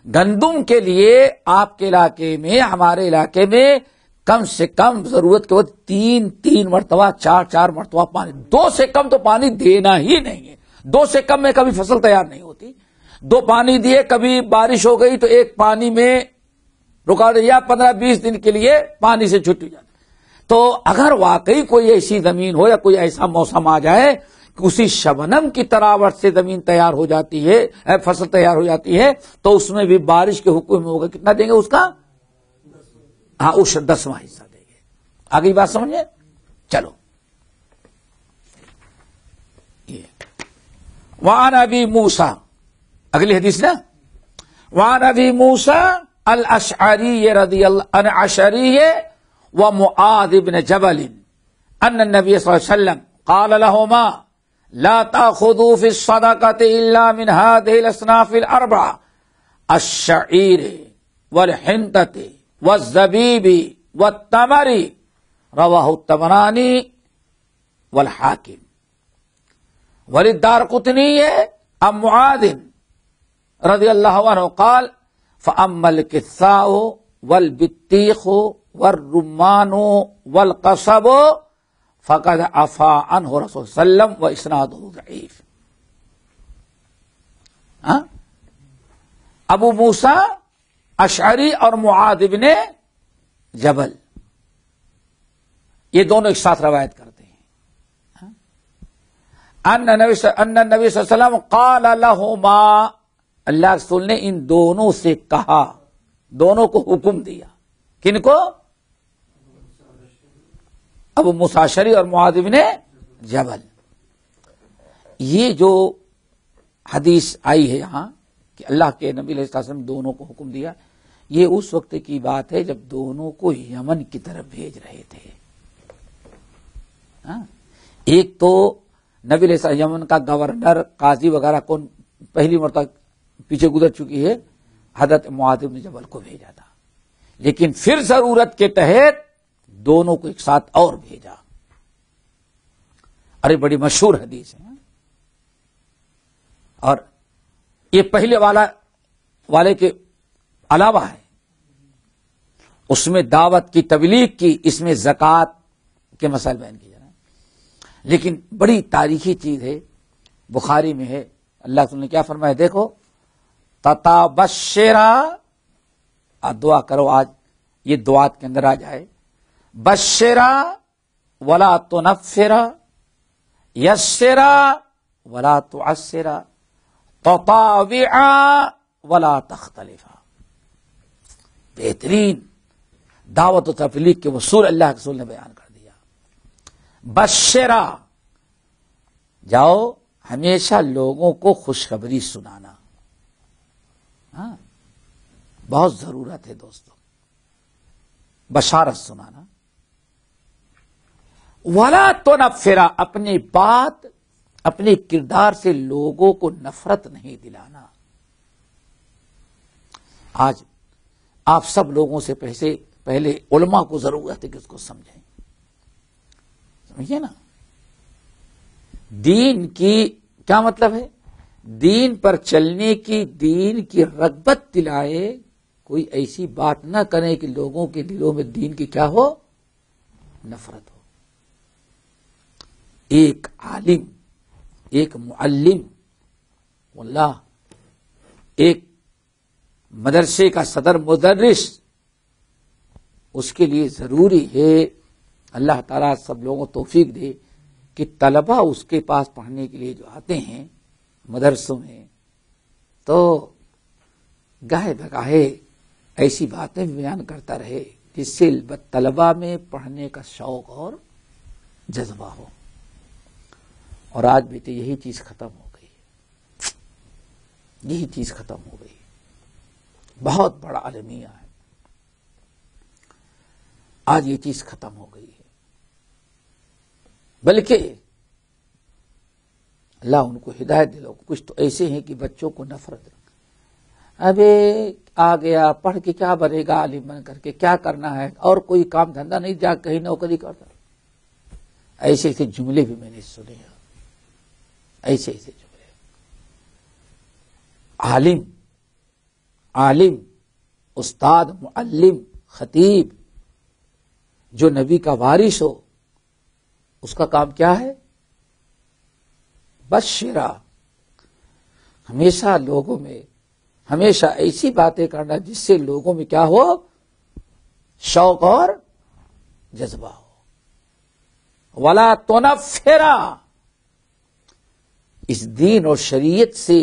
گندم کے لیے آپ کے علاقے میں، ہمارے علاقے میں کم سے کم ضرورت کے وقت 3 مرتبہ 4 مرتبہ پانی، 2 سے کم تو پانی دینا ہی نہیں ہے۔ 2 سے کم میں کبھی فصل تیار نہیں ہوتی۔ 2 پانی دیے، کبھی بارش ہو گئی تو ایک پانی میں رکا دیا، 15-20 دن کے لیے پانی سے چھٹی جاتی۔ تو اگر واقعی کوئی ایسی زمین ہو یا کوئی ایسا موسم آ جائے کہ اسی شبنم کی تراوٹ سے زمین تیار ہو جاتی ہے، فصل تیار ہو جاتی ہے، تو اس میں بھی بارش کے حکم میں ہوگا، کتنا دیں گے اس کا؟ ہاں اس 10واں حصہ دیں گے۔ آگے بات سمجھے؟ چلو وعن ابی موسیٰ، اگلی حدیث نا، وعن ابی موسیٰ الاشعری رضی اللہ عنہ عشری و معاذ بن جبل ان النبی صلی اللہ علیہ وسلم قال لهما لا تأخذوا في الصدقة الا من هذه الاصناف الاربعة الشعير والحنطة والزبيب والتمر رواه الطبراني والحاکم. وللدارقطني عن معاذ رضی اللہ عنہ قال فأما الكثاء والبطيخ والرمان والقصب فقد عفا عنه رسول صلی اللہ علیہ وسلم واسناده ضعیف. ابو موسیٰ اشعری اور معاذ بن جبل یہ دونوں ایک ساتھ روایت کرتے ہیں. ان نبی صلی اللہ علیہ وسلم قال لهما اللہ رسول نے ان دونوں سے کہا، دونوں کو حکم دیا. کن کو؟ ابو موسیٰ اشعری اور معاذ بن جبل. یہ جو حدیث آئی ہے یہاں کہ اللہ کے نبی علیہ السلام نے دونوں کو حکم دیا، یہ اس وقت کی بات ہے جب دونوں کو یمن کی طرف بھیج رہے تھے. ایک تو نبی علیہ السلام یمن کا گورنر قاضی وغیرہ کون پہلی مرتبہ پیچھے گزر چکی ہے، حضرت معاذ بن جبل کو بھیجا تھا، لیکن پھر ضرورت کے تحت دونوں کو ایک ساتھ اور بھیجا. ارے بڑی مشہور حدیث ہے. اور یہ پہلے والے کے علاوہ ہے، اس میں دعوت کی تبلیغ کی، اس میں زکوٰۃ کے مسائل بیان کیے جا رہے ہیں. لیکن بڑی تاریخی چیز ہے، بخاری میں ہے. اللہ تعالی نے کیا فرمایا دیکھو، تتابشرا، دعا کرو آج یہ دعات کے اندر آ جائے، بشرا ولا تنفرا، یسرا ولا تعسرا، تطاوعا ولا تختلفا. بہترین دعوت و تبلیغ کے اصول اللہ کے رسول نے بیان کر دیا. بشرا، جاؤ ہمیشہ لوگوں کو خوشخبری سنانا. بہت ضرورت ہے دوستو بشارت سنانا. ولا تنفرا، اپنی بات اپنے کردار سے لوگوں کو نفرت نہیں دلانا. آج آپ سب لوگوں سے پہلے علماء کو ضرورت ہے کہ اس کو سمجھیں. سمجھیے نا، دین کی کیا مطلب ہے؟ دین پر چلنے کی، دین کی رغبت دلائے، کوئی ایسی بات نہ کریں کہ لوگوں کے دلوں میں دین کی کیا ہو؟ نفرت ہو. ایک عالم، ایک معلم، واللہ ایک مدرسے کا صدر مدرس، اس کے لیے ضروری ہے اللہ تعالیٰ سب لوگوں کو توفیق دے کہ طلبہ اس کے پاس پڑھنے کے لیے جو آتے ہیں مدرسوں میں، تو گاہے بگاہے ایسی باتیں بیان کرتا رہے جس سے طلبہ میں پڑھنے کا شوق اور جذبہ ہو. اور آج بیٹے یہی چیز ختم ہو گئی ہے، یہی چیز ختم ہو گئی. بہت بڑا المیہ ہے، آج یہ چیز ختم ہو گئی ہے. بلکہ اللہ ان کو ہدایت دے. لوگ کچھ تو ایسے ہیں کہ بچوں کو نفرت، ابے آ گیا پڑھ کے کیا بنے گا، عالم بن کر کے کیا کرنا ہے، اور کوئی کام دھندا نہیں، جا کہیں نوکری کرتا. ایسے ایسے جملے بھی میں نے سنے ہیں، ایسے ایسے جملے. عالم، استاد، معلم، خطیب جو نبی کا وارث ہو، اس کا کام کیا ہے؟ بشرا، ہمیشہ لوگوں میں ہمیشہ ایسی باتیں کرنا جس سے لوگوں میں کیا ہو؟ شوق اور جذبہ ہو. ولا تنفرا، اس دین اور شریعت سے،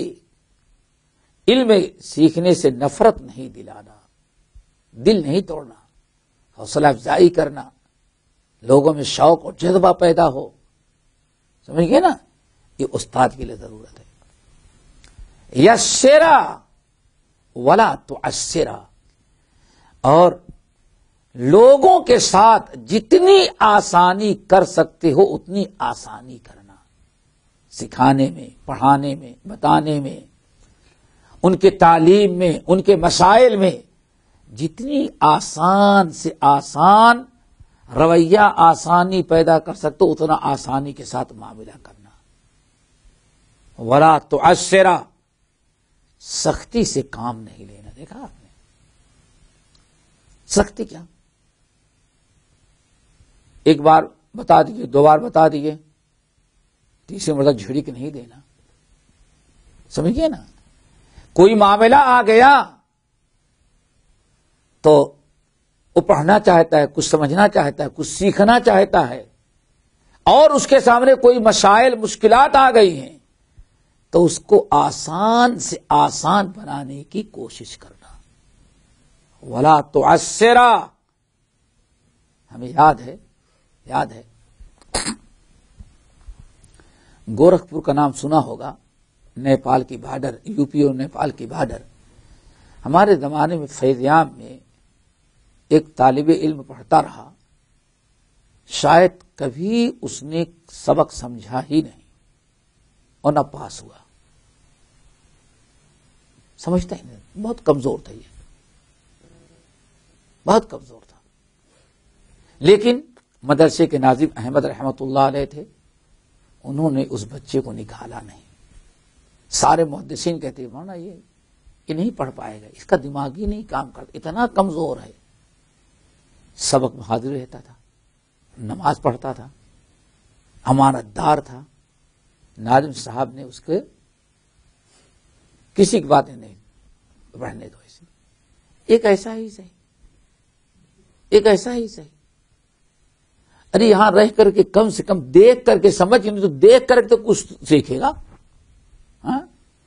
علم سیکھنے سے نفرت نہیں دلانا، دل نہیں توڑنا، حوصلہ افزائی کرنا، لوگوں میں شوق اور جذبہ پیدا ہو. سمجھ گئے نا؟ یہ استاد کے لیے ضرورت ہے. یسرا ولا تعسرا، اور لوگوں کے ساتھ جتنی آسانی کر سکتے ہو اتنی آسانی کرنا، سکھانے میں، پڑھانے میں، بتانے میں، ان کے تعلیم میں، ان کے مسائل میں جتنی آسان سے آسان رویہ، آسانی پیدا کر سکتے ہو اتنا آسانی کے ساتھ معاملہ کرنا۔ ولا تعسرا، سختی سے کام نہیں لینا۔ دیکھا آپ نے سختی کیا؟ ایک بار بتا دیجئے، دو بار بتا دیجئے، تیسری مرتبہ جھڑک نہیں دینا، سمجھیے نا۔ کوئی معاملہ آ گیا تو وہ پڑھنا چاہتا ہے، کچھ سمجھنا چاہتا ہے، کچھ سیکھنا چاہتا ہے، اور اس کے سامنے کوئی مسائل، مشکلات آ گئی ہیں تو اس کو آسان سے آسان بنانے کی کوشش کرنا۔ ولا تعسرا، ہمیں یاد ہے گورکھپور کا نام سنا ہوگا، نیپال کی بارڈر، یو پی اور نیپال کی بارڈر۔ ہمارے زمانے میں فیضیام میں ایک طالب علم پڑھتا رہا، شاید کبھی اس نے سبق سمجھا ہی نہیں اور نہ پاس ہوا، سمجھتا ہی نہیں، بہت کمزور تھا، یہ بہت کمزور تھا۔ لیکن مدرسے کے ناظم احمد رحمت اللہ علیہ تھے، انہوں نے اس بچے کو نکالا نہیں۔ سارے محدثین کہتے ہیں مولانا یہ نہیں پڑھ پائے گا، اس کا دماغ ہی نہیں کام کرتا، اتنا کمزور ہے۔ سبق میں حاضر رہتا تھا، نماز پڑھتا تھا، امانت دار تھا۔ ناظم صاحب نے اس کے کسی کی باتیں نہیں، پڑھنے دو ایسے، ایک ایسا ہی صحیح، ارے یہاں رہ کر کے کم سے کم دیکھ کر کے سمجھ، نہیں تو دیکھ کر کے تو کچھ سیکھے گا، ہاں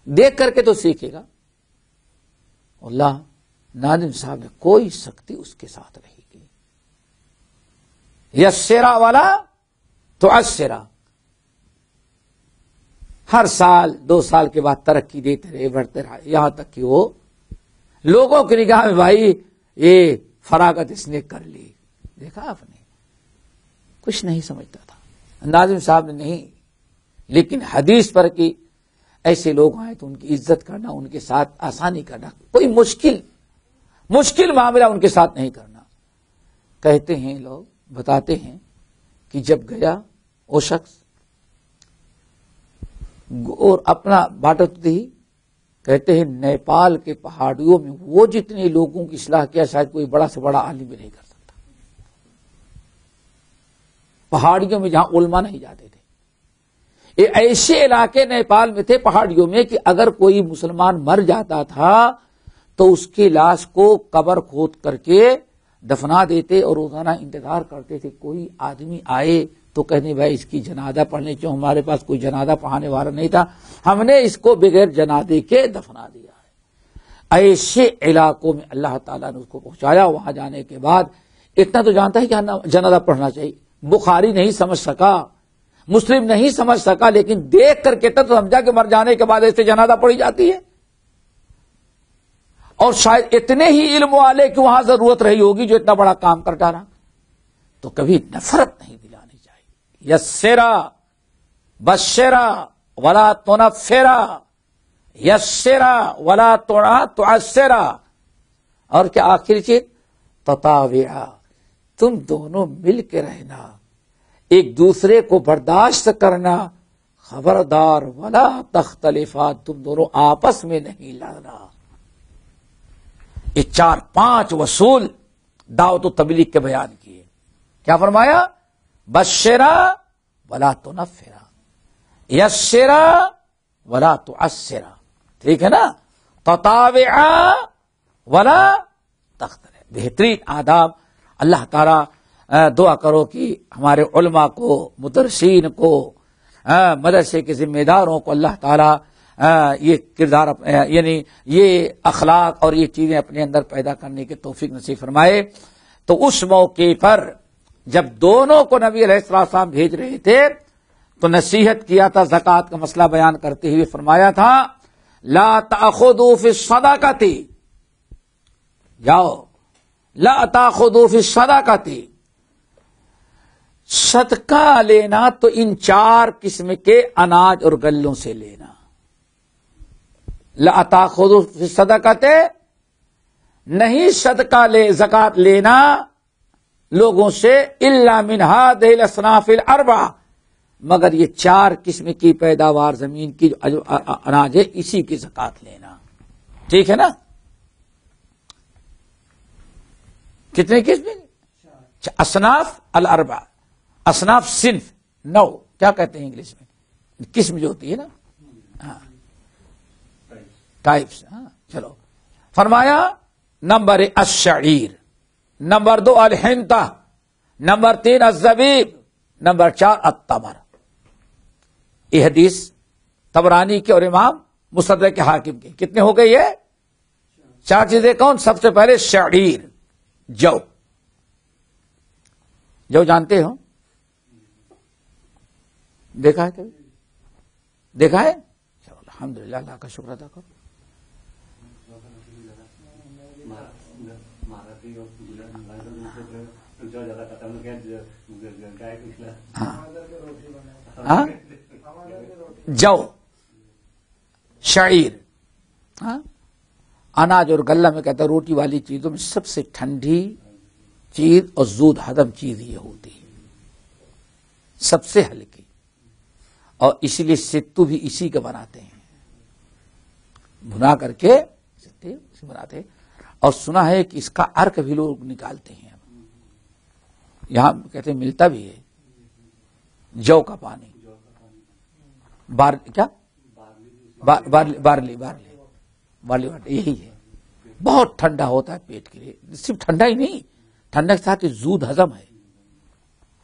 دیکھ کر کے تو سیکھے گا۔ اللہ ناظم صاحب نے کوئی سختی اس کے ساتھ نہیں کی۔ یسرا والا تو اسرا، ہر سال 2 سال کے بعد ترقی دیتے رہے، بڑھتے رہے، یہاں تک کہ وہ لوگوں کی نگاہ میں بھائی یہ فراغت اس نے کر لی۔ دیکھا آپ نے، کچھ نہیں سمجھتا تھا ناظم صاحب نے، نہیں، لیکن حدیث پر کی ایسے لوگ آئے تو ان کی عزت کرنا، ان کے ساتھ آسانی کرنا، کوئی مشکل معاملہ ان کے ساتھ نہیں کرنا۔ کہتے ہیں لوگ، بتاتے ہیں کہ جب گیا وہ شخص اور اپنا باٹا تو دی، کہتے ہیں نیپال کے پہاڑیوں میں وہ جتنے لوگوں کی اصلاح کیا شاید کوئی بڑا سے بڑا عالم بھی نہیں کر سکتا۔ پہاڑیوں میں جہاں علماء نہیں جاتے تھے، یہ ایسے علاقے نیپال میں تھے پہاڑیوں میں کہ اگر کوئی مسلمان مر جاتا تھا تو اس کی لاش کو قبر کھود کر کے دفنا دیتے اور روزانہ انتظار کرتے تھے کوئی آدمی آئے تو کہنے بھائی اس کی جنازہ پڑھنے چاہیے، ہمارے پاس کوئی جنازہ پڑھانے والا نہیں تھا، ہم نے اس کو بغیر جنازے کے دفنا دیا ہے۔ ایسے علاقوں میں اللہ تعالیٰ نے اس کو پہنچایا۔ وہاں جانے کے بعد اتنا تو جانتا ہے کہ جنازہ پڑھنا چاہیے، بخاری نہیں سمجھ سکا، مسلم نہیں سمجھ سکا، لیکن دیکھ کر کے تو سمجھا کہ مر جانے کے بعد ایسے جنازہ پڑھی جاتی ہے۔ اور شاید اتنے ہی علم والے کہ وہاں ضرورت رہی ہوگی جو اتنا بڑا کام کر ڈالا، تو کبھی نفرت نہیں دلانی چاہیے۔ یسرا بشرا ولا تنفرا، یسرا ولا تعسرا، اور کیا آخری چیز؟ تطاوعا، تم دونوں مل کے رہنا، ایک دوسرے کو برداشت کرنا، خبردار ولا تختلفا، تم دونوں آپس میں نہیں لڑنا۔ یہ 4-5 اصول دعوت و تبلیغ کے بیان کیے۔ کیا فرمایا؟ بشرا ولا تنفرا، یسرا ولا تعسرا، ٹھیک ہے نا؟ تطاوعا ولا تختلف، بہترین آداب۔ اللہ تعالیٰ دعا کرو کہ ہمارے علماء کو، مدرسین کو، مدرسے کے ذمہ داروں کو اللہ تعالیٰ یہ کردار، یعنی یہ اخلاق اور یہ چیزیں اپنے اندر پیدا کرنے کے توفیق نصیب فرمائے۔ تو اس موقع پر جب دونوں کو نبی علیہ السلام بھیج رہے تھے تو نصیحت کیا تھا، زکوٰۃ کا مسئلہ بیان کرتے ہوئے فرمایا تھا لا تأخذوا فی الصدقۃ، جاؤ لا تاخذوا فی الصدقۃ، صدقہ لینا تو ان 4 قسم کے اناج اور گلوں سے لینا. لا تاخذوا فی الصدقۃ، نہیں صدقہ زکات لینا لوگوں سے، الا من هذه الاصناف الاربعہ، مگر یہ 4 قسم کی پیداوار زمین کی جو اناج ہے اسی کی زکات لینا. ٹھیک ہے نا؟ کتنے قسم؟ اصناف الاربعہ، اصناف صنف 9 کیا کہتے ہیں انگلش میں؟ قسم جو ہوتی ہے نا، ہاں ٹائپس. ہاں چلو، فرمایا نمبر 1 الشعیر، نمبر 2 الحنطہ، نمبر 3 الزبیب، نمبر 4 التمر. یہ حدیث طبرانی کے اور امام مصدرک کے حاکم کے. کتنے ہو گئے یہ؟ 4 چیزیں. کون؟ سب سے پہلے شعیر، جو. جو جانتے ہو؟ دیکھا ہے کبھی؟ دیکھا ہے؟ چلو الحمدللہ، اللہ کا شکر ادا کرو. ہاں جو، شعیر، ہاں اناج اور غلہ میں کہتا ہے روٹی والی چیزوں میں سب سے ٹھنڈی چیز اور زود ہضم چیز یہ ہوتی ہے، سب سے ہلکی، اور اسی لیے ستو بھی اسی کے بناتے ہیں، بھنا کر کے ستو بناتے ہیں. اور سنا ہے کہ اس کا عرق بھی لوگ نکالتے ہیں، یہاں کہتے ہیں ملتا بھی ہے جو کا پانی. کیا بارلی یہی ہے. بہت ٹھنڈا ہوتا ہے پیٹ کے لیے. صرف ٹھنڈا ہی نہیں، ٹھنڈا کے ساتھ زود ہضم ہے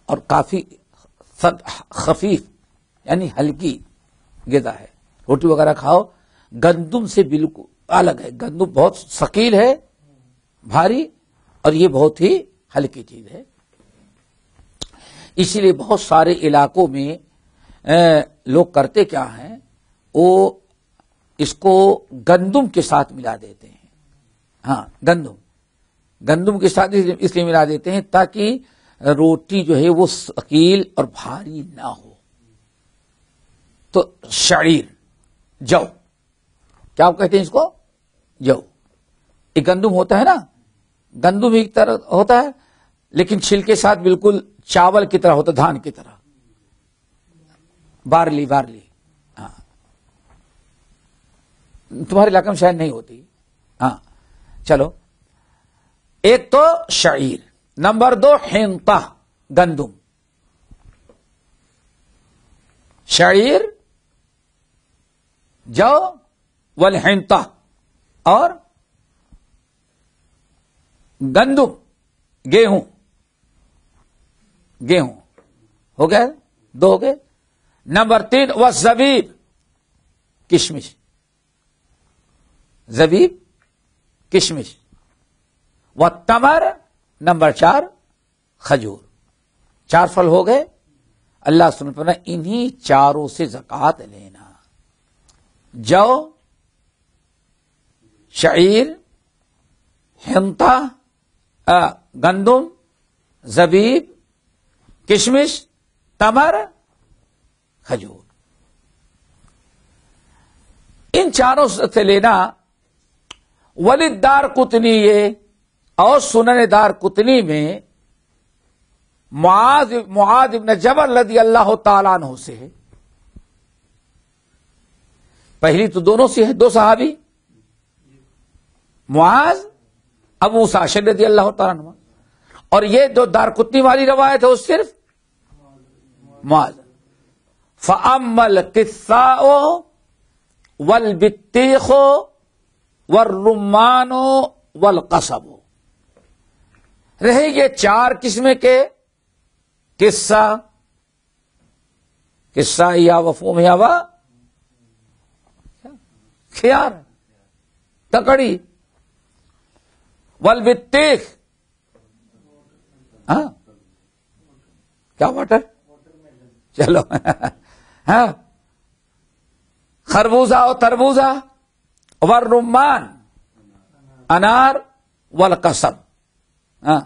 اور کافی خفیف یعنی ہلکی غذا ہے. روٹی وغیرہ کھاؤ، گندم سے بالکل الگ ہے. گندم بہت ثقیل ہے، بھاری، اور یہ بہت ہی ہلکی چیز ہے. اسی لیے بہت سارے علاقوں میں لوگ کرتے کیا ہیں، وہ اس کو گندم کے ساتھ ملا دیتے ہیں. ہاں گندم کے ساتھ اس لیے ملا دیتے ہیں تاکہ روٹی جو ہے وہ ثقیل اور بھاری نہ ہو. تو شعیر، جو، کیا کہتے ہیں اس کو؟ جو. ایک گندم ہوتا ہے نا، گندم ایک طرح ہوتا ہے لیکن چھلکے ساتھ بالکل چاول کی طرح ہوتا، دھان کی طرح. بارلی، ہاں تمہارے علاقے میں شاید نہیں ہوتی. ہاں چلو، ایک تو شعیر، نمبر 2 حنطہ، گندم. شعیر، جو، والحنطہ، اور گندم، گیہوں ہو گئے، 2 ہو گئے. نمبر 3 والزبیب، کشمش، زبیب، کشمش. والتمر، نمبر 4 کھجور. 4 پھل ہو گئے. اللہ سبحانہ وتعالیٰ انہی 4 سے زکات لینا. جو، شعیر، حنطہ، گندم، زبیب، کشمش، تمر، کھجور. ان 4 سے لینا. وللدارقطنی، یہ اور سنن دارقطنی میں معاذ ابن جبل رضی اللہ تعالیٰ عنہ سے ہے. پہلی تو دونوں سے ہے، 2 صحابی، معاذ، ابو موسیٰ رضی اللہ تعالیٰ عنہ. اور یہ جو دارقطنی والی روایت ہے وہ صرف معاذ. فَأَمَّا الْقِثَّاءُ وَالْبِطِّيخُ وَالرُّمَّانُ وَالْقَصَبُ. رہے یہ 4 قسم کے قصہ یا وفوم یا وا خیار، تکڑی، والبطیخ، ہاں کیا واٹر، چلو ہاں، خربوزہ اور تربوزہ، والرمان، انار، والقصب. ہاں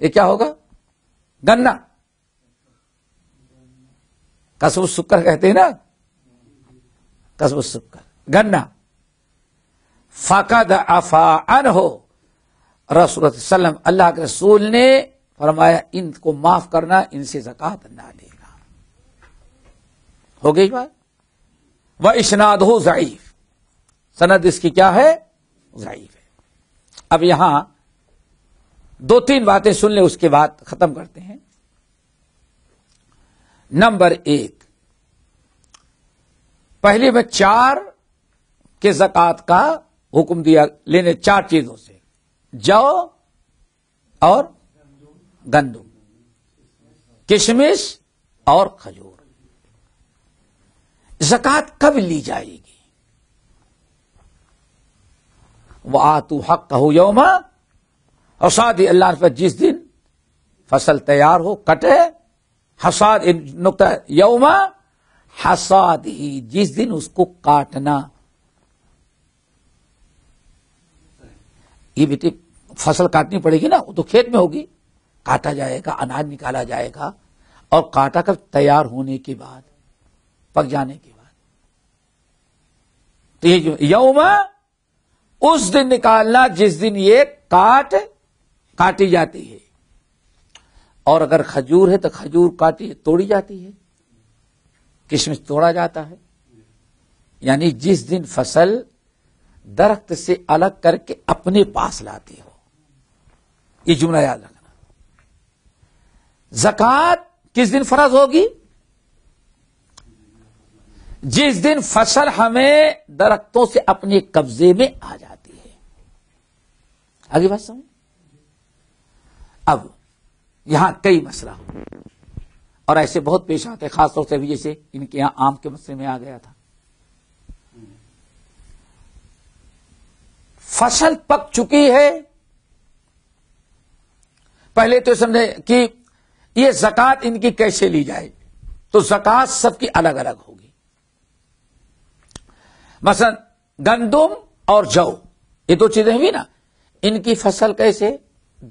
یہ کیا ہوگا؟ گنا. قصب السکر کہتے ہیں نا، قصب السکر گنا. فقد عفا عنہ، رسول اللہ صلی اللہ علیہ وسلم اللہ کے رسول نے فرمایا ان کو معاف کرنا، ان سے زکات نہ لینا. ہو گئی بات. وَإِسْنَادُهُ ضعیف، سند اس کی کیا ہے؟ ضعیف ہے. اب یہاں 2-3 باتیں سن لیں، اس کے بعد ختم کرتے ہیں. نمبر 1، پہلے میں 4 کے زکات کا حکم دیا لینے 4 چیزوں سے، جو اور گندم، کشمش اور کھجور. زکات کب لی جائے گی؟ وَآتُوا حَقَّهُ يَوْمَ حصاد، اللہ نے جس دن فصل تیار ہو، کٹے، حصاد نقطہ یوم حصاد ہی، جس دن اس کو کاٹنا. یہ بیٹی فصل کاٹنی پڑے گی نا، وہ تو کھیت میں ہوگی، کاٹا جائے گا، اناج نکالا جائے گا، اور کاٹا کب؟ تیار ہونے کے بعد، پک جانے کے بعد. تو یہ جو یوم، اس دن نکالنا جس دن یہ کاٹی جاتی ہے. اور اگر کھجور ہے تو کھجور توڑی جاتی ہے، کشمش توڑا جاتا ہے. یعنی جس دن فصل درخت سے الگ کر کے اپنے پاس لاتے ہو. یہ جملہ یاد رکھنا. زکات کس دن فرض ہوگی؟ جس دن فصل ہمیں درختوں سے اپنے قبضے میں آ جاتی ہے. آگے بات سمجھ. اب یہاں کئی مسئلہ اور ایسے بہت پیش آتے ہیں، خاص طور سے بھی جیسے ان کے یہاں آم کے مسئلے میں آ گیا تھا. فصل پک چکی ہے، پہلے تو سمجھے کہ یہ زکات ان کی کیسے لی جائے، تو زکات سب کی الگ الگ ہوگی. مثلا گندم اور جو، یہ 2 چیزیں ہوئی نا، ان کی فصل کیسے؟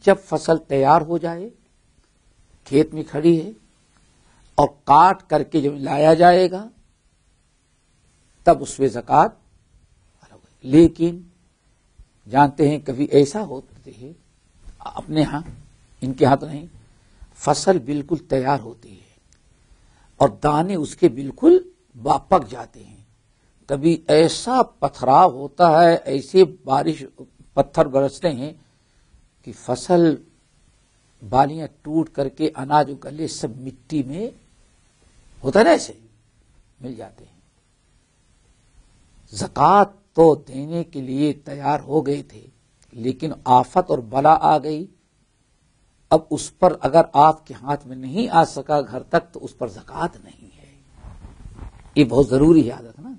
جب فصل تیار ہو جائے، کھیت میں کھڑی ہے، اور کاٹ کر کے جب لایا جائے گا تب اس پہ زکات. لیکن جانتے ہیں کبھی ایسا ہوتا ہے اپنے ہاں، ان کے ہاں تو نہیں، فصل بالکل تیار ہوتی ہے اور دانے اس کے بالکل پک جاتے ہیں. کبھی ایسا پتھراؤ ہوتا ہے، ایسے بارش پتھر برستے ہیں کہ فصل بالیاں ٹوٹ کر کے اناج اگلے سب مٹی میں ہوتا ہے نا، ایسے مل جاتے ہیں. زکات تو دینے کے لیے تیار ہو گئے تھے، لیکن آفت اور بلا آ گئی. اب اس پر اگر آپ کے ہاتھ میں نہیں آ سکا گھر تک تو اس پر زکات نہیں ہے. یہ بہت ضروری ہے یاد رکھنا.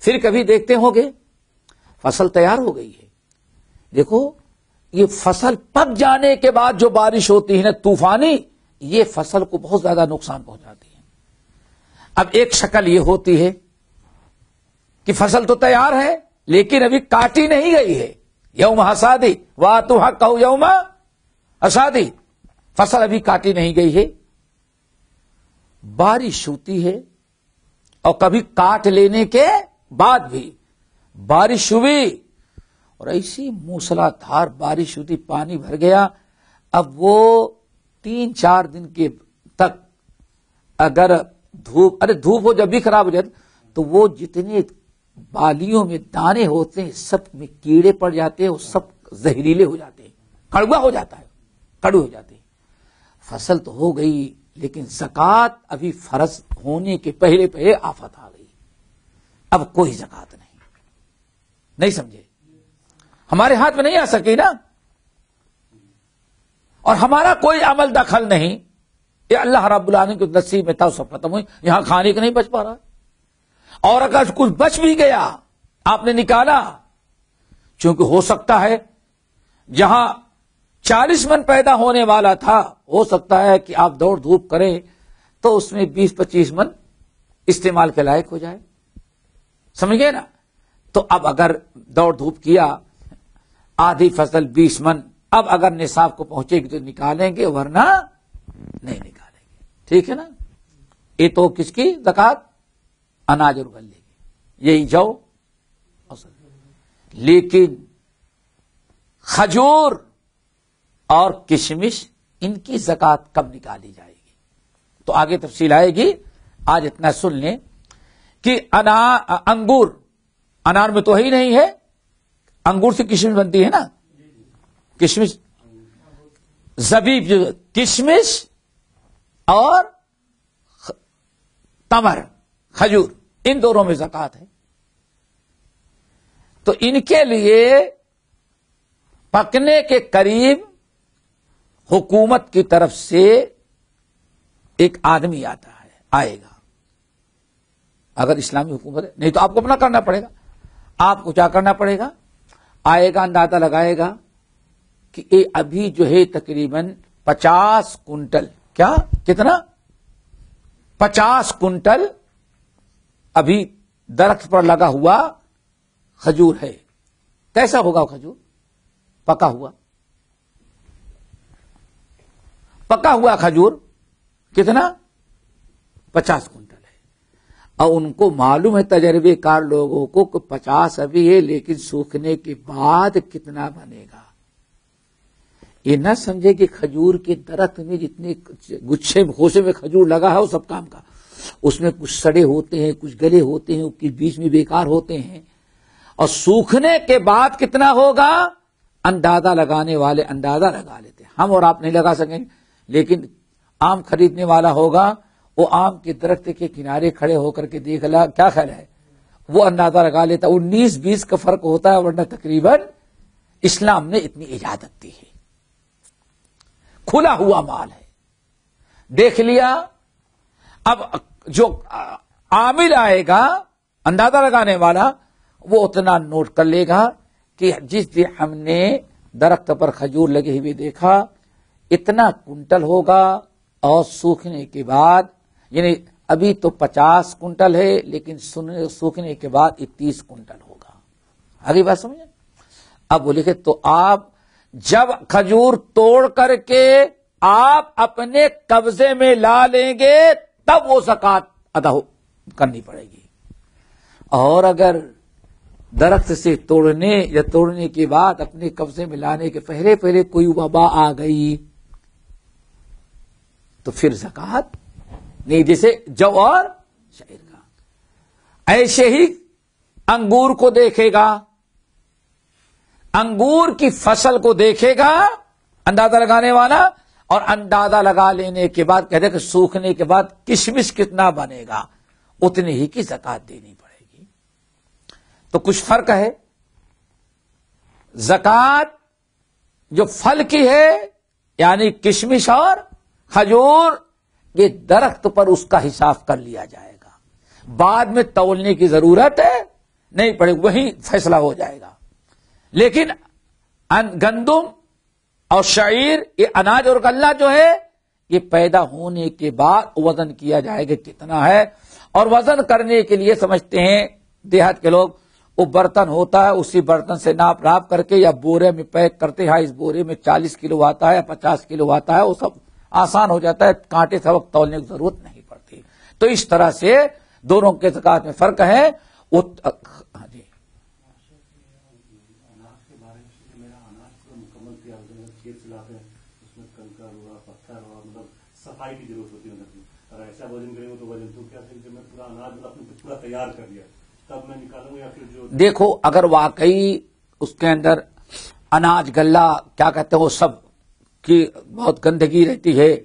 پھر کبھی دیکھتے ہوں گے فصل تیار ہو گئی ہے، دیکھو یہ فصل پک جانے کے بعد جو بارش ہوتی ہے نا طوفانی، یہ فصل کو بہت زیادہ نقصان پہنچاتی ہے. اب ایک شکل یہ ہوتی ہے کہ فصل تو تیار ہے لیکن ابھی کاٹی نہیں گئی ہے. یوم حصادی وآتوا حقہ یوم حصادی، فصل ابھی کاٹی نہیں گئی ہے، بارش ہوتی ہے، اور کبھی کاٹ لینے کے بعد بھی بارش ہوئی اور ایسی موسلا دھار بارش ہوتی، پانی بھر گیا. اب وہ 3-4 دن کے تک اگر دھوپ ہو جب بھی خراب ہو جاتی تو وہ جتنے بالیوں میں دانے ہوتے ہیں سب میں کیڑے پڑ جاتے ہیں، وہ سب زہریلے ہو جاتے ہیں، کڑوا ہو جاتا ہے، کڑو ہو جاتے ہیں. فصل تو ہو گئی لیکن زکات ابھی فرض ہونے کے پہلے آفت آ گئی. اب کوئی زکات نہیں سمجھے، ہمارے ہاتھ میں نہیں آ سکی نا، اور ہمارا کوئی عمل دخل نہیں. یہ اللہ رب العالمین کے نصیب میں تھا، سب ختم ہوئی. یہاں کھانے کا نہیں بچ پا رہا، اور اگر کچھ بچ بھی گیا آپ نے نکالا، چونکہ ہو سکتا ہے جہاں 40 من پیدا ہونے والا تھا، ہو سکتا ہے کہ آپ دوڑ دھوپ کریں تو اس میں 20-25 من استعمال کے لائق ہو جائے. سمجھ گئے نا؟ تو اب اگر دوڑ دھوپ کیا، آدھی فصل 20 من اب اگر نصاب کو پہنچے گی تو نکالیں گے ورنہ نہیں نکالیں گے. ٹھیک ہے نا. یہ تو کس کی زکات؟ اناج اور غلے کی، یہی جو. لیکن کھجور اور کشمش ان کی زکات کب نکالی جائے گی؟ تو آگے تفصیل آئے گی. آج اتنا سن لیں کہ انگور، انار میں تو ہی نہیں ہے، انگور سے کشمش بنتی ہے نا. کشمش، زبیب، جو کشمش اور تمر، کھجور، ان دونوں میں زکات ہے. تو ان کے لیے پکنے کے قریب حکومت کی طرف سے ایک آدمی آتا ہے، آئے گا. اگر اسلامی حکومت ہے، نہیں تو آپ کو اپنا کرنا پڑے گا. آپ کو کیا کرنا پڑے گا؟ آئے گا، اندازہ لگائے گا کہ یہ ابھی جو ہے تقریباً 50 کنٹل، کیا کتنا؟ 50 کنٹل ابھی درخت پر لگا ہوا کھجور ہے. کیسا ہوگا کھجور؟ پکا ہوا. پکا ہوا کھجور کتنا؟ 50 کنٹل ہے. اور ان کو معلوم ہے، تجربے کار لوگوں کو، کہ 50 ابھی ہے لیکن سوکھنے کے بعد کتنا بنے گا. یہ نہ سمجھے کہ کھجور کے درخت میں جتنے گچھے خوشے میں کھجور لگا ہے وہ سب کام کا. اس میں کچھ سڑے ہوتے ہیں، کچھ گلے ہوتے ہیں، کچھ بیچ میں بیکار ہوتے ہیں. اور سوکھنے کے بعد کتنا ہوگا اندازہ لگانے والے اندازہ لگا لیتے ہیں. ہم اور آپ نہیں لگا سکیں گے، لیکن آم خریدنے والا ہوگا، وہ آم کے درخت کے کنارے کھڑے ہو کر کے دیکھ لا کیا خیال ہے، وہ اندازہ لگا لیتا. 19-20 کا فرق ہوتا ہے، ورنہ تقریباً اسلام نے اتنی اجازت دی ہے. کھلا ہوا مال ہے، دیکھ لیا. اب جو عامل آئے گا اندازہ لگانے والا، وہ اتنا نوٹ کر لے گا کہ جس دن ہم نے درخت پر کھجور لگے ہوئے دیکھا اتنا کنٹل ہوگا، اور سوکھنے کے بعد، یعنی ابھی تو 50 کنٹل ہے لیکن سوکھنے کے بعد 30 کنٹل ہوگا. آگے بات سمجھیں. اب وہ لکھے تو آپ جب کھجور توڑ کر کے آپ اپنے قبضے میں لا لیں گے تب وہ زکات ادا کرنی پڑے گی. اور اگر درخت سے توڑنے یا توڑنے کے بعد اپنے قبضے میں لانے کے پہلے کوئی وبا آ گئی تو پھر زکات نہیں. جیسے جو اور شعیر کا. ایسے ہی انگور کو دیکھے گا، انگور کی فصل کو دیکھے گا اندازہ لگانے والا، اور اندازہ لگا لینے کے بعد کہتے کہ سوکھنے کے بعد کشمش کتنا بنے گا، اتنے ہی کی زکات دینی پڑے گی. تو کچھ فرق ہے. زکات جو پھل کی ہے، یعنی کشمش اور کھجور، یہ درخت پر اس کا حساب کر لیا جائے گا. بعد میں تولنے کی ضرورت نہیں پڑے، وہیں فیصلہ ہو جائے گا. لیکن گندم اور شعیر، یہ اناج اور غلہ جو ہے، یہ پیدا ہونے کے بعد وزن کیا جائے گا کتنا ہے. اور وزن کرنے کے لیے سمجھتے ہیں دیہات کے لوگ، وہ برتن ہوتا ہے، اسی برتن سے ناپ کر کے یا بورے میں پیک کرتے ہیں. اس بورے میں 40 کلو آتا ہے یا 50 کلو آتا ہے، وہ سب آسان ہو جاتا ہے، کانٹے سبق تولنے کی ضرورت نہیں پڑتی. تو اس طرح سے دونوں کے زکات میں فرق ہے. وہ صفائی کی ضرورت ہوتی ہے. اگر ایسا وزن کریں گے تو وزن تو کیا کہ میں پورا اناج اپنے پورا تیار کر لیا تب میں نکالوں یا پھر جو دیکھو، اگر واقعی اس کے اندر اناج غلہ کیا کہتے ہیں وہ سب کی بہت گندگی رہتی ہے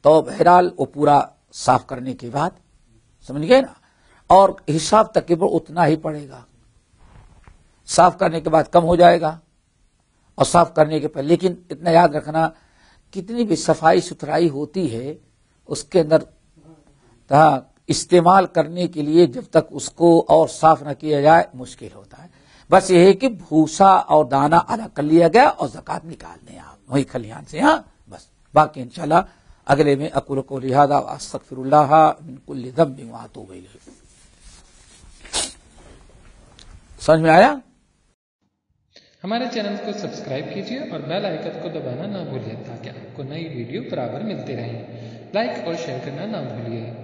تو بہرحال وہ پورا صاف کرنے کے بعد، سمجھ گئے نا، اور حساب تقریباً اتنا ہی پڑے گا. صاف کرنے کے بعد کم ہو جائے گا اور صاف کرنے کے پہلے. لیکن اتنا یاد رکھنا، کتنی بھی صفائی ستھرائی ہوتی ہے اس کے اندر استعمال کرنے کے لیے جب تک اس کو اور صاف نہ کیا جائے مشکل ہوتا ہے. بس یہ ہے کہ بھوسا اور دانہ الگ کر لیا گیا اور زکات نکالنے آپ وہی کھلیان سے. ہاں بس، باقی انشاءاللہ اگلے میں اقول قولی ھذا واستغفر اللہ من کل ذنب واتوب الیہ. سمجھ میں آیا؟ ہمارے چینل کو سبسکرائب کیجیے اور بیل آئیکن کو دبانا نہ بھولیے تاکہ آپ کو نئی ویڈیو برابر ملتی رہیں۔ لائک اور شیئر کرنا نہ بھولیے۔